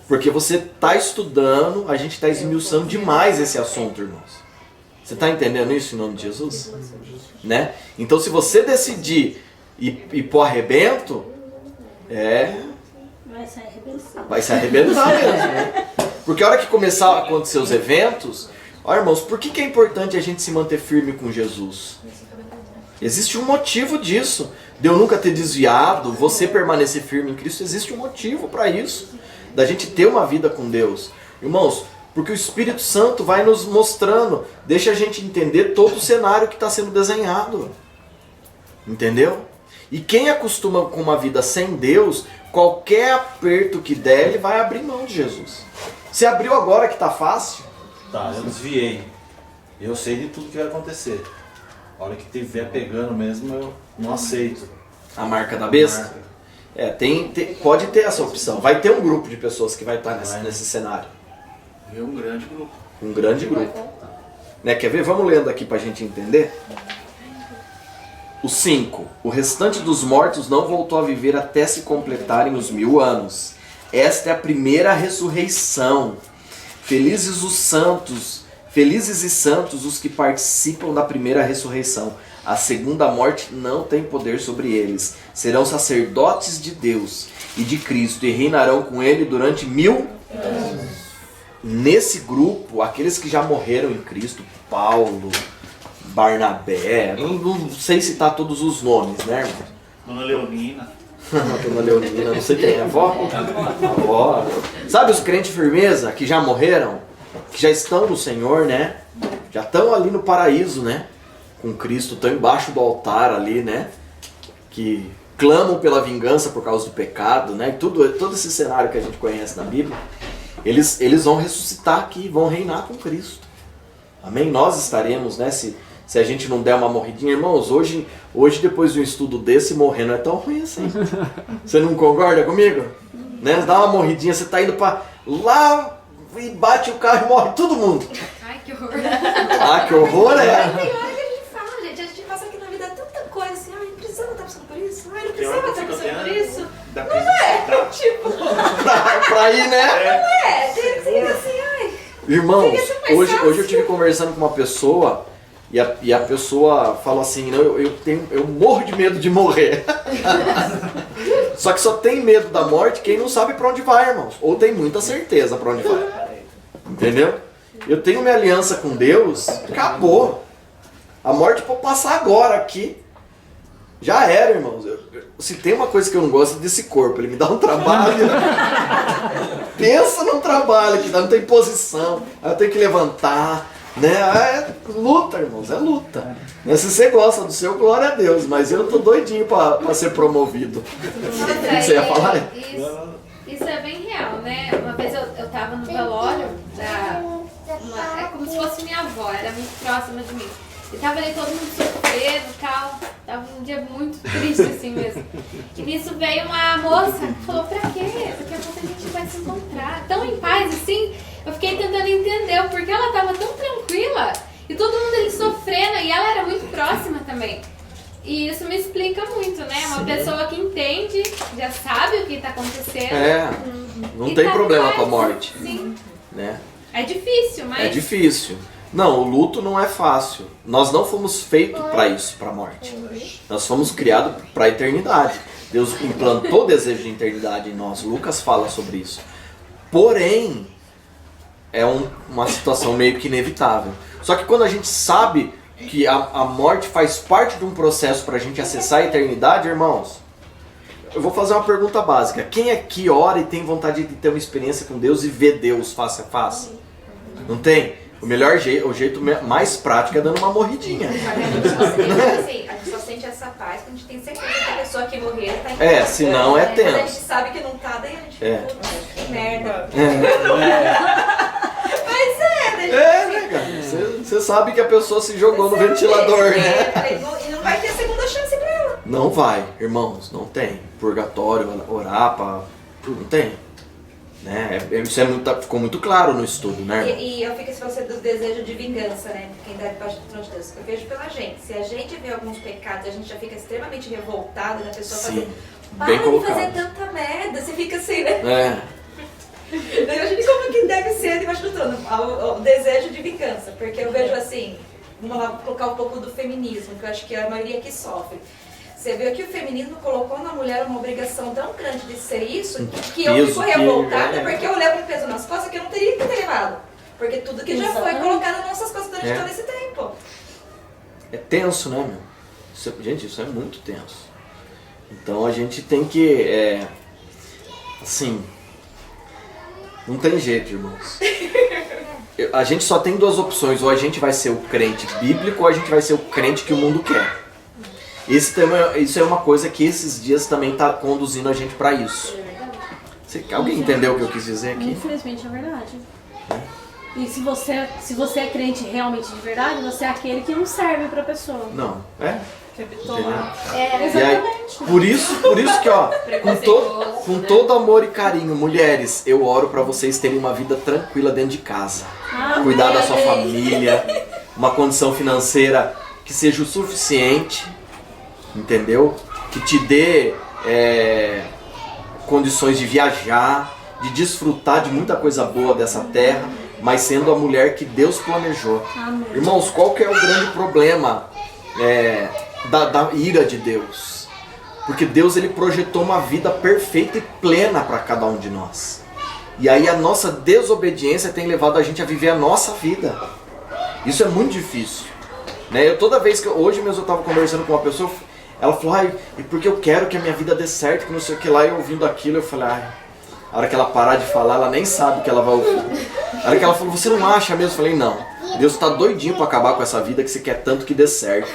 Porque você está estudando, a gente está esmiuçando demais esse assunto, irmãos. Você está entendendo isso em nome de Jesus? Né? Então se você decidir ir pro arrebento, vai se arrebentar mesmo. Né? Porque a hora que começar a acontecer os eventos, ó irmãos, por que é importante a gente se manter firme com Jesus? Existe um motivo disso. De eu nunca ter desviado, você permanecer firme em Cristo, existe um motivo para isso. Da gente ter uma vida com Deus. Irmãos, porque o Espírito Santo vai nos mostrando, deixa a gente entender todo o cenário que está sendo desenhado. Entendeu? E quem acostuma com uma vida sem Deus, qualquer aperto que der, ele vai abrir mão de Jesus. Você abriu agora que está fácil? Tá, eu desviei. Eu sei de tudo que vai acontecer. A hora que tiver pegando mesmo, eu não aceito. A marca da besta? Pode ter essa opção. Vai ter um grupo de pessoas que vai estar nesse cenário. É um grande grupo. Um grande grupo. Né, quer ver? Vamos lendo aqui para a gente entender. O 5. O restante dos mortos não voltou a viver até se completarem os 1000 anos. Esta é a primeira ressurreição. Felizes e santos os que participam da primeira ressurreição. A segunda morte não tem poder sobre eles. Serão sacerdotes de Deus e de Cristo e reinarão com ele durante 1000 anos. Nesse grupo, aqueles que já morreram em Cristo, Paulo, Barnabé, não sei citar todos os nomes, né, irmão? Dona Leonina. Dona Leonina, não sei quem é, avó? Avó. Sabe os crentes firmeza que já morreram? Que já estão no Senhor, né? Já estão ali no paraíso, né? Com Cristo, estão embaixo do altar ali, né? Que clamam pela vingança por causa do pecado, né? E todo esse cenário que a gente conhece na Bíblia. Eles vão ressuscitar aqui, vão reinar com Cristo. Amém? Nós estaremos, né? Se a gente não der uma morridinha. Irmãos, hoje depois de um estudo desse, morrer não é tão ruim assim. Você não concorda comigo? Né? Dá uma morridinha, você tá indo pra lá e bate o carro e morre todo mundo. Ai, que horror. Ah, que horror, Tem é? hora que a gente fala, gente. A gente passa aqui na vida tanta coisa assim. Ai, não precisava estar passando por isso. Ai, não Tem hora precisava que estar fica passando por isso. Da prisão. Tipo, pra ir, né? Tem que ser assim, ai. Irmãos, Seria super fácil. hoje eu estive conversando com uma pessoa e a pessoa falou assim, não, eu morro de medo de morrer. Só que só tem medo da morte quem não sabe pra onde vai, irmãos. Ou tem muita certeza pra onde vai. Entendeu? Eu tenho minha aliança com Deus, acabou. A morte pode passar agora aqui. Já era, irmãos. Se tem uma coisa que eu não gosto é desse corpo, ele me dá um trabalho. Pensa num trabalho que não tem posição, aí eu tenho que levantar, né? É luta, irmãos, é luta. Né? Se você gosta do seu, glória a Deus, mas eu tô doidinho pra ser promovido. O que você ia falar? Isso é bem real, né? Uma vez eu tava no velório é como se fosse minha avó, era muito próxima de mim. E tava ali todo mundo sofrendo e tal. Tava um dia muito triste assim mesmo. E nisso veio uma moça que falou, pra quê? Daqui a pouco a gente vai se encontrar. Tão em paz assim. Eu fiquei tentando entender o porquê ela tava tão tranquila. E todo mundo ali sofrendo. E ela era muito próxima também. E isso me explica muito, né? Uma pessoa que entende, já sabe o que tá acontecendo. Não E tem tá problema em com a paz. morte. Sim. Né? É difícil, mas... É difícil. Não, o luto não é fácil. Nós não fomos feitos para isso, para a morte. Nós fomos criados para a eternidade. Deus implantou o desejo de eternidade em nós. Lucas fala sobre isso. Porém, é uma situação meio que inevitável. Só que quando a gente sabe que a morte faz parte de um processo para a gente acessar a eternidade, irmãos, eu vou fazer uma pergunta básica. Quem aqui ora e tem vontade de ter uma experiência com Deus e ver Deus face a face? Não tem? O melhor jeito, o jeito mais prático é dando uma morridinha. A gente só sente essa paz quando a gente tem certeza que a pessoa que morreu tá em paz. Senão é Quando a gente tenso. sabe que não tá, daí a gente que merda. Né, cara? Você sabe que a pessoa se jogou no ventilador, né? E não vai ter segunda chance pra ela. Não vai, irmãos, não tem. Purgatório, orar pra... Não tem. Né? Isso ficou muito claro no estudo, né? E eu fico assim, você dos desejos de vingança, né? Quem dá debaixo do trono de Deus. Eu vejo pela gente. Se a gente vê alguns pecados, a gente já fica extremamente revoltado da pessoa fazer. Para de fazer tanta merda. Você fica assim, né? Imagina como que deve ser debaixo do trono. O desejo de vingança. Porque eu vejo assim, vamos lá colocar um pouco do feminismo, que eu acho que a maioria que sofre. Você vê que o feminismo colocou na mulher uma obrigação tão grande de ser isso, que eu fico revoltada porque eu levo um peso nas costas que eu não teria que ter levado. Porque tudo que já foi colocado nas nossas costas durante todo esse tempo. É tenso, né, meu? Gente, isso é muito tenso. Então a gente tem que, assim, não tem jeito, irmãos. A gente só tem duas opções, ou a gente vai ser o crente bíblico, ou a gente vai ser o crente que o mundo quer. Isso é uma coisa que esses dias também está conduzindo a gente para isso. Alguém entendeu o que eu quis dizer aqui? Infelizmente é verdade. E se você é crente realmente de verdade, você é aquele que não serve pra pessoa. Não, Exatamente. E aí, por isso que, ó, com todo amor e carinho, mulheres, eu oro para vocês terem uma vida tranquila dentro de casa. Cuidar da sua família, uma condição financeira que seja o suficiente, entendeu? Que te dê condições de viajar, de desfrutar de muita coisa boa dessa terra, mas sendo a mulher que Deus planejou. Amém. Irmãos, qual que é o grande problema da ira de Deus? Porque Deus, ele projetou uma vida perfeita e plena para cada um de nós. E aí a nossa desobediência tem levado a gente a viver a nossa vida. Isso é muito difícil, né? Toda vez que hoje mesmo eu estava conversando com uma pessoa, ela falou, e porque eu quero que a minha vida dê certo, que não sei o que lá, e eu ouvindo aquilo, eu falei, a hora que ela parar de falar, ela nem sabe o que ela vai ouvir. A hora que ela falou, você não acha mesmo? Eu falei, não, Deus está doidinho para acabar com essa vida que você quer tanto que dê certo.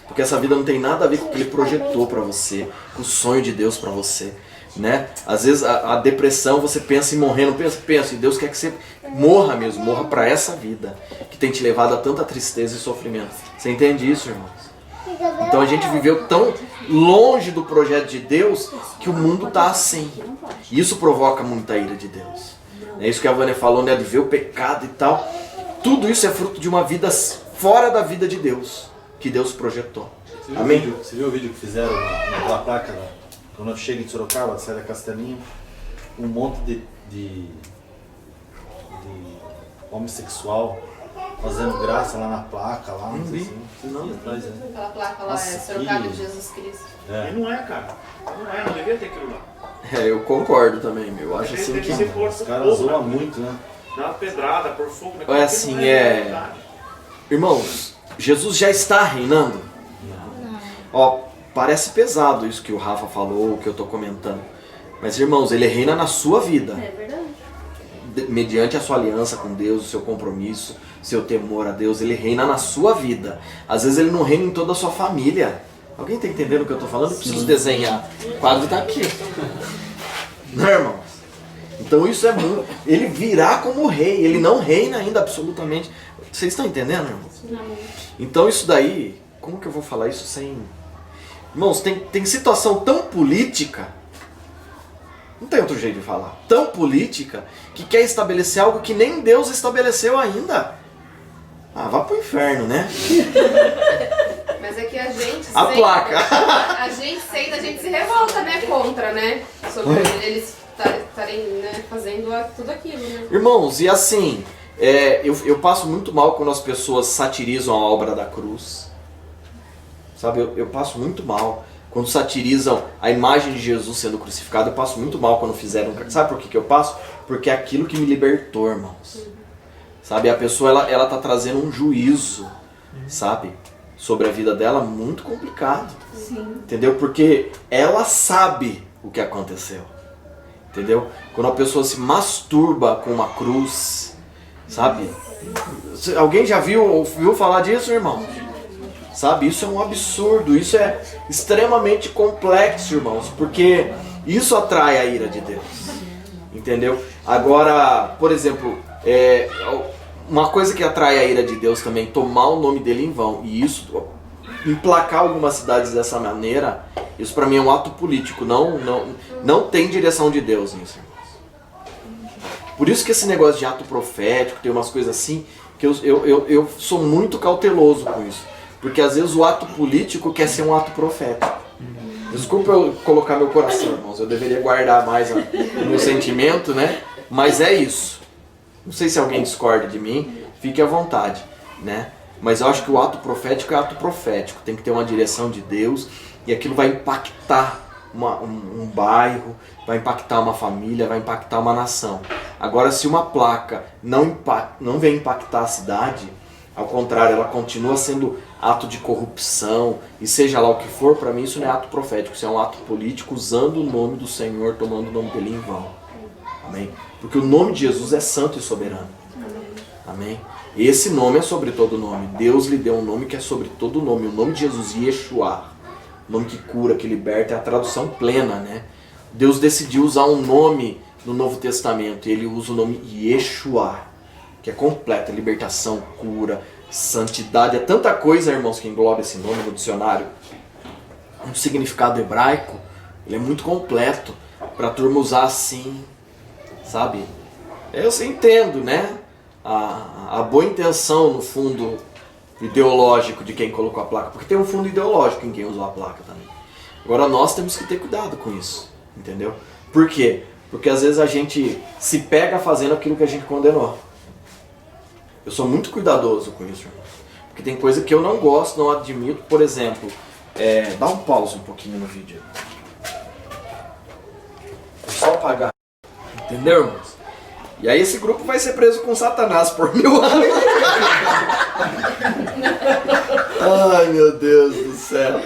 Porque essa vida não tem nada a ver com o que Ele projetou para você, com o sonho de Deus para você, né? Às vezes a depressão, você pensa em morrer, não pensa, e Deus quer que você morra mesmo, morra para essa vida, que tem te levado a tanta tristeza e sofrimento. Você entende isso, irmãos? Então a gente viveu tão longe do projeto de Deus que o mundo está assim. E isso provoca muita ira de Deus. É isso que a Vânia falou, né? De ver o pecado e tal. Tudo isso é fruto de uma vida fora da vida de Deus, que Deus projetou. Amém? Você viu o vídeo que fizeram naquela placa, quando eu chego em Sorocaba, sai da Castelinho, um monte de homossexual fazendo graça lá na placa, lá, não sei se atrás, né? Aquela placa lá, Nossa, Sorocaba de Jesus Cristo. E não é, cara. Não devia ter aquilo lá. Eu concordo também, meu. Eu acho assim que... Os caras zoam muito, né? Dá uma pedrada, por fogo. É assim, Irmãos, Jesus já está reinando? Não. Ó, parece pesado isso que o Rafa falou, o que eu tô comentando. Mas, irmãos, ele reina na sua vida. É verdade. Mediante a sua aliança com Deus, o seu compromisso, seu temor a Deus, ele reina na sua vida. Às vezes ele não reina em toda a sua família. Alguém tá entendendo o que eu tô falando? Eu preciso desenhar. O quadro tá aqui. Não, irmãos? Então isso é muito... Ele virá como rei, ele não reina ainda absolutamente. Vocês estão entendendo, irmãos? Então isso daí, como que eu vou falar isso sem... Irmãos, tem situação tão política, não tem outro jeito de falar, tão política, que quer estabelecer algo que nem Deus estabeleceu ainda. Vá pro inferno, né? Mas é que a gente A placa. A gente se revolta, né, contra, né? Sobre eles estarem, né, fazendo tudo aquilo, né? Irmãos, e assim, eu passo muito mal quando as pessoas satirizam a obra da cruz. Sabe, eu passo muito mal. Quando satirizam a imagem de Jesus sendo crucificado, eu passo muito mal quando fizeram. Sabe por que eu passo? Porque é aquilo que me libertou, irmãos. Sabe, a pessoa ela tá trazendo um juízo sabe? Sobre a vida dela, muito complicado. Sim. Entendeu? Porque ela sabe o que aconteceu. Entendeu? Quando a pessoa se masturba com uma cruz, sabe? Alguém já ouviu falar disso, irmão? Sabe? Isso é um absurdo. Isso é extremamente complexo, irmãos. Porque isso atrai a ira de Deus. Entendeu? Agora, por exemplo, uma coisa que atrai a ira de Deus também, tomar o nome dele em vão. E isso, emplacar algumas cidades dessa maneira, isso pra mim é um ato político. Não tem direção de Deus nisso, irmãos. Por isso que esse negócio de ato profético, tem umas coisas assim, que eu sou muito cauteloso com isso. Porque às vezes o ato político quer ser um ato profético. Desculpa eu colocar meu coração, irmãos. Eu deveria guardar mais o meu sentimento, né? Mas é isso. Não sei se alguém discorda de mim, fique à vontade, né? Mas eu acho que o ato profético é ato profético. Tem que ter uma direção de Deus e aquilo vai impactar um bairro, vai impactar uma família, vai impactar uma nação. Agora, se uma placa não vem impactar a cidade, ao contrário, ela continua sendo ato de corrupção, e seja lá o que for, para mim isso não é ato profético, isso é um ato político usando o nome do Senhor, tomando o nome dele em vão. Amém? Porque o nome de Jesus é santo e soberano. Amém? Esse nome é sobre todo nome. Deus lhe deu um nome que é sobre todo nome. O nome de Jesus, Yeshua, o nome que cura, que liberta, é a tradução plena, né? Deus decidiu usar um nome no Novo Testamento, e ele usa o nome Yeshua, que é completa, libertação, cura, santidade, é tanta coisa, irmãos, que engloba esse nome no dicionário. Um significado hebraico, ele é muito completo, para a turma usar assim, sabe? Eu entendo, né? A boa intenção, no fundo ideológico de quem colocou a placa, porque tem um fundo ideológico em quem usou a placa também. Agora nós temos que ter cuidado com isso, entendeu? Por quê? Porque às vezes a gente se pega fazendo aquilo que a gente condenou. Eu sou muito cuidadoso com isso, irmão. Porque tem coisa que eu não gosto, não admito. Por exemplo, dá um pause um pouquinho no vídeo. Só apagar. Entendeu, irmãos? E aí esse grupo vai ser preso com Satanás por 1000 anos. Ai, meu Deus do céu.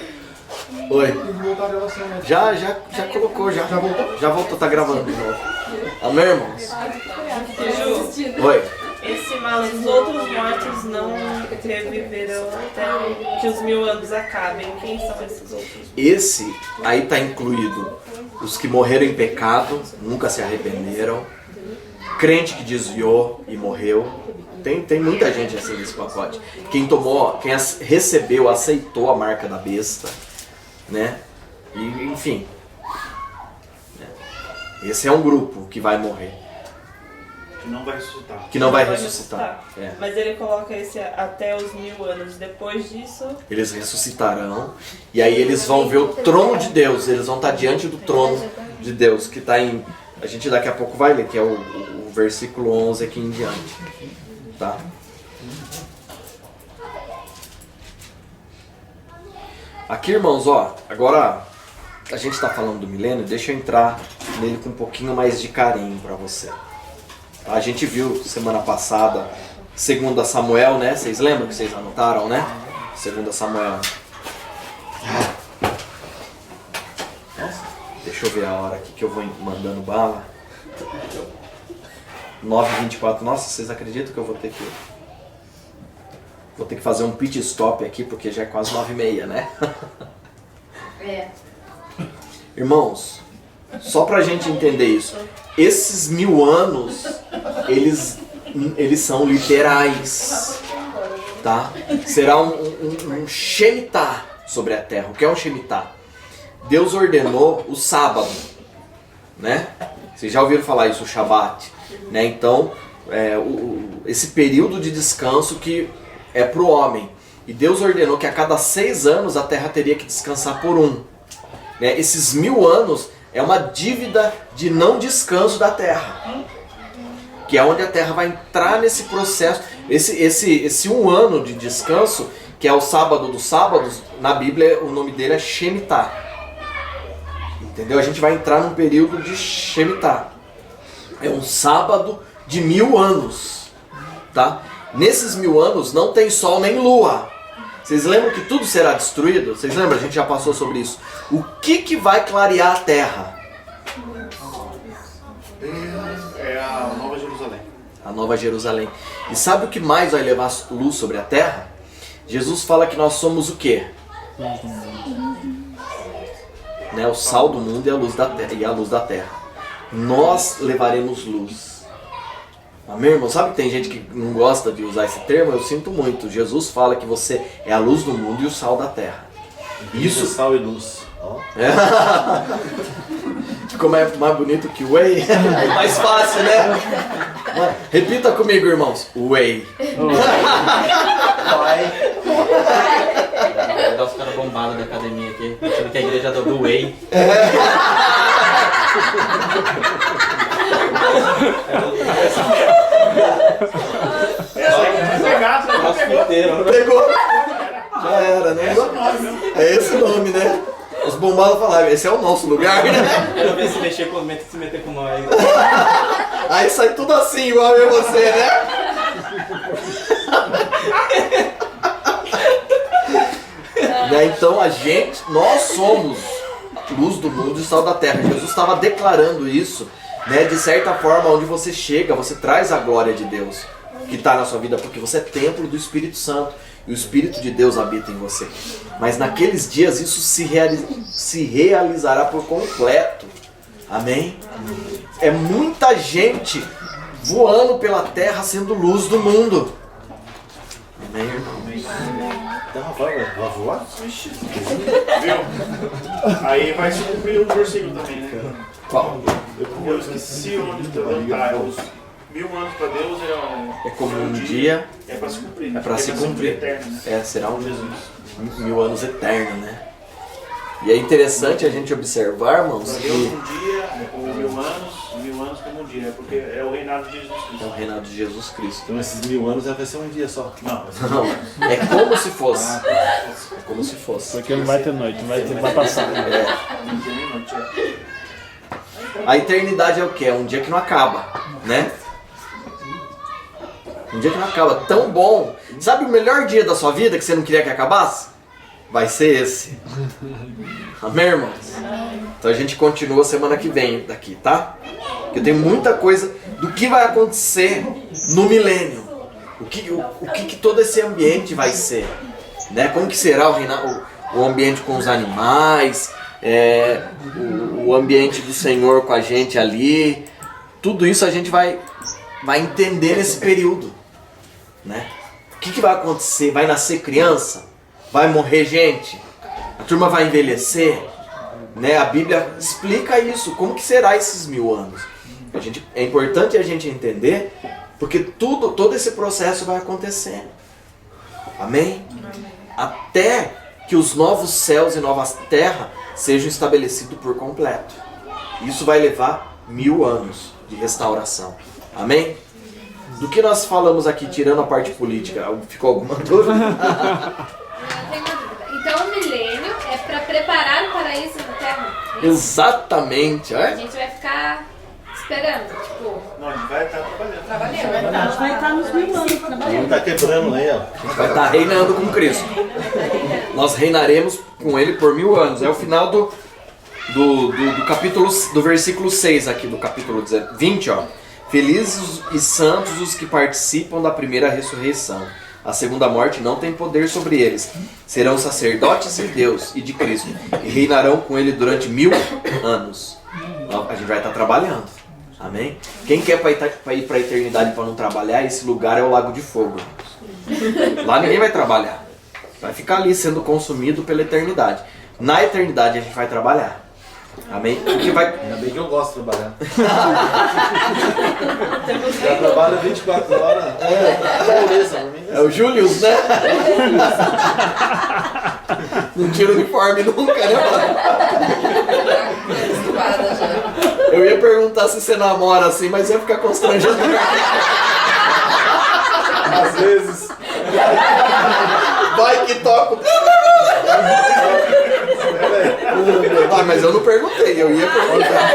Oi. Já colocou, já. Já voltou, tá gravando de novo. Amém, irmãos? Oi. Mas os outros mortos não reviverão até que os 1000 anos acabem. Quem são esses outros? Esse aí tá incluído os que morreram em pecado, nunca se arrependeram, crente que desviou e morreu. Tem muita gente assim nesse pacote. Quem recebeu, aceitou a marca da besta, né? E, enfim. Esse é um grupo que vai morrer. Que não vai ressuscitar. Que não vai ressuscitar. Mas ele coloca esse até os 1000 anos. Depois disso... Eles ressuscitarão. E aí eles vão ver o trono de Deus. Eles vão estar diante do trono de Deus. Que está em... A gente daqui a pouco vai ler. Que é o versículo 11 aqui em diante. Tá? Aqui, irmãos, ó. Agora a gente está falando do milênio. Deixa eu entrar nele com um pouquinho mais de carinho para você. A gente viu semana passada 2 Samuel, né? Vocês lembram que vocês anotaram, né? 2 Samuel. Nossa, deixa eu ver a hora aqui que eu vou mandando bala. 9h24. Nossa, vocês acreditam que eu vou ter que fazer um pit stop aqui, porque já é quase 9h30, né? Irmãos, só pra gente entender isso. Esses 1000 anos, eles são literais, tá? Será um Shemitah sobre a terra. O que é um Shemitah? Deus ordenou o sábado, né? Vocês já ouviram falar isso, o Shabat, né? Então, esse período de descanso que é pro homem. E Deus ordenou que a cada 6 anos a terra teria que descansar por um. Né? Esses 1000 anos é uma dívida de não descanso da terra. Que é onde a terra vai entrar nesse processo. Esse 1 ano de descanso, que é o sábado dos sábados, na Bíblia o nome dele é Shemitah. Entendeu? A gente vai entrar num período de Shemitah. É um sábado de 1000 anos. Tá? Nesses 1000 anos não tem sol nem lua. Vocês lembram que tudo será destruído? Vocês lembram? A gente já passou sobre isso. O que vai clarear a terra? É a Nova Jerusalém. A Nova Jerusalém. E sabe o que mais vai levar luz sobre a terra? Jesus fala que nós somos o quê? Né? O sal do mundo e a luz da terra. Nós levaremos luz. Amém, irmão? Sabe que tem gente que não gosta de usar esse termo? Eu sinto muito. Jesus fala que você é a luz do mundo e o sal da terra. Isso, sal e luz. Ó. Ficou mais bonito que whey? É mais fácil, né? Repita comigo, irmãos. Whey. Dá os caras bombados da academia aqui. Achando que a igreja do whey. Pegou. Já era, né? É esse o nome, né? Os bombados falaram, esse é o nosso lugar, né? Quero ver se meter com nós. Aí sai tudo assim, igual eu e você, né? Então nós somos luz do mundo e sal da terra. Jesus estava declarando isso, né? De certa forma, onde você chega, você traz a glória de Deus que está na sua vida, porque você é templo do Espírito Santo e o Espírito de Deus habita em você. Mas naqueles dias isso se realizará por completo. Amém? É muita gente voando pela terra sendo luz do mundo. Amém, irmão? Vai voar? Viu? Aí vai se cumprir o versículo também, né? Qual? Eu esqueci onde está. Os 1000 anos para Deus é como um dia. É para se cumprir. É para se cumprir. Eterno, né? Será Jesus. 1000 anos eterno, né? E é interessante a gente observar, irmãos, para Deus um dia, ou 1000 anos como um dia, é porque é o reinado de Jesus Cristo. É o reinado de Jesus Cristo. Então esses 1000 anos vai ser um dia só. Não, é como se fosse. É como se fosse. Porque não vai ter noite, não vai passar. A eternidade é o quê? É um dia que não acaba, né? Um dia que não acaba. Tão bom. Sabe o melhor dia da sua vida que você não queria que acabasse? Vai ser esse. Amém, irmãos? Então a gente continua semana que vem daqui, tá? Porque eu tenho muita coisa do que vai acontecer no milênio. O que todo esse ambiente vai ser, né? Como que será o ambiente com os animais, o ambiente do Senhor com a gente ali. Tudo isso a gente vai entender nesse período, né? O que vai acontecer? Vai nascer criança? Vai morrer gente? A turma vai envelhecer? Né? A Bíblia explica isso. Como que será esses 1000 anos? É importante a gente entender, porque todo esse processo vai acontecer. Amém? Até que os novos céus e novas terras sejam estabelecidos por completo. Isso vai levar 1000 anos de restauração. Amém? Do que nós falamos aqui, tirando a parte política, ficou alguma dúvida? Então o milênio é para preparar o paraíso na Terra? Exatamente. A gente vai ficar esperando, tipo... Não, a gente vai estar trabalhando. A gente vai estar nos 1000 anos trabalhando. Tá quebrando aí, ó. Vai estar reinando com Cristo. Nós reinaremos com Ele por 1000 anos. É o final do capítulo, do versículo 6 aqui, do capítulo 20, ó. Felizes e santos os que participam da primeira ressurreição. A segunda morte não tem poder sobre eles. Serão sacerdotes de Deus e de Cristo e reinarão com Ele durante 1000 anos. A gente vai estar trabalhando. Amém? Quem quer para ir para a eternidade para não trabalhar, esse lugar é o Lago de Fogo. Lá ninguém vai trabalhar. Vai ficar ali sendo consumido pela eternidade. Na eternidade a gente vai trabalhar. Amém? Ainda bem que eu gosto de trabalhar. Já trabalho 24 horas. É o Julius, né? Não tira o uniforme nunca, né, mano? Eu ia perguntar se você namora assim, mas ia ficar constrangido. Às vezes. Vai que toca. Mas eu não perguntei, eu ia perguntar.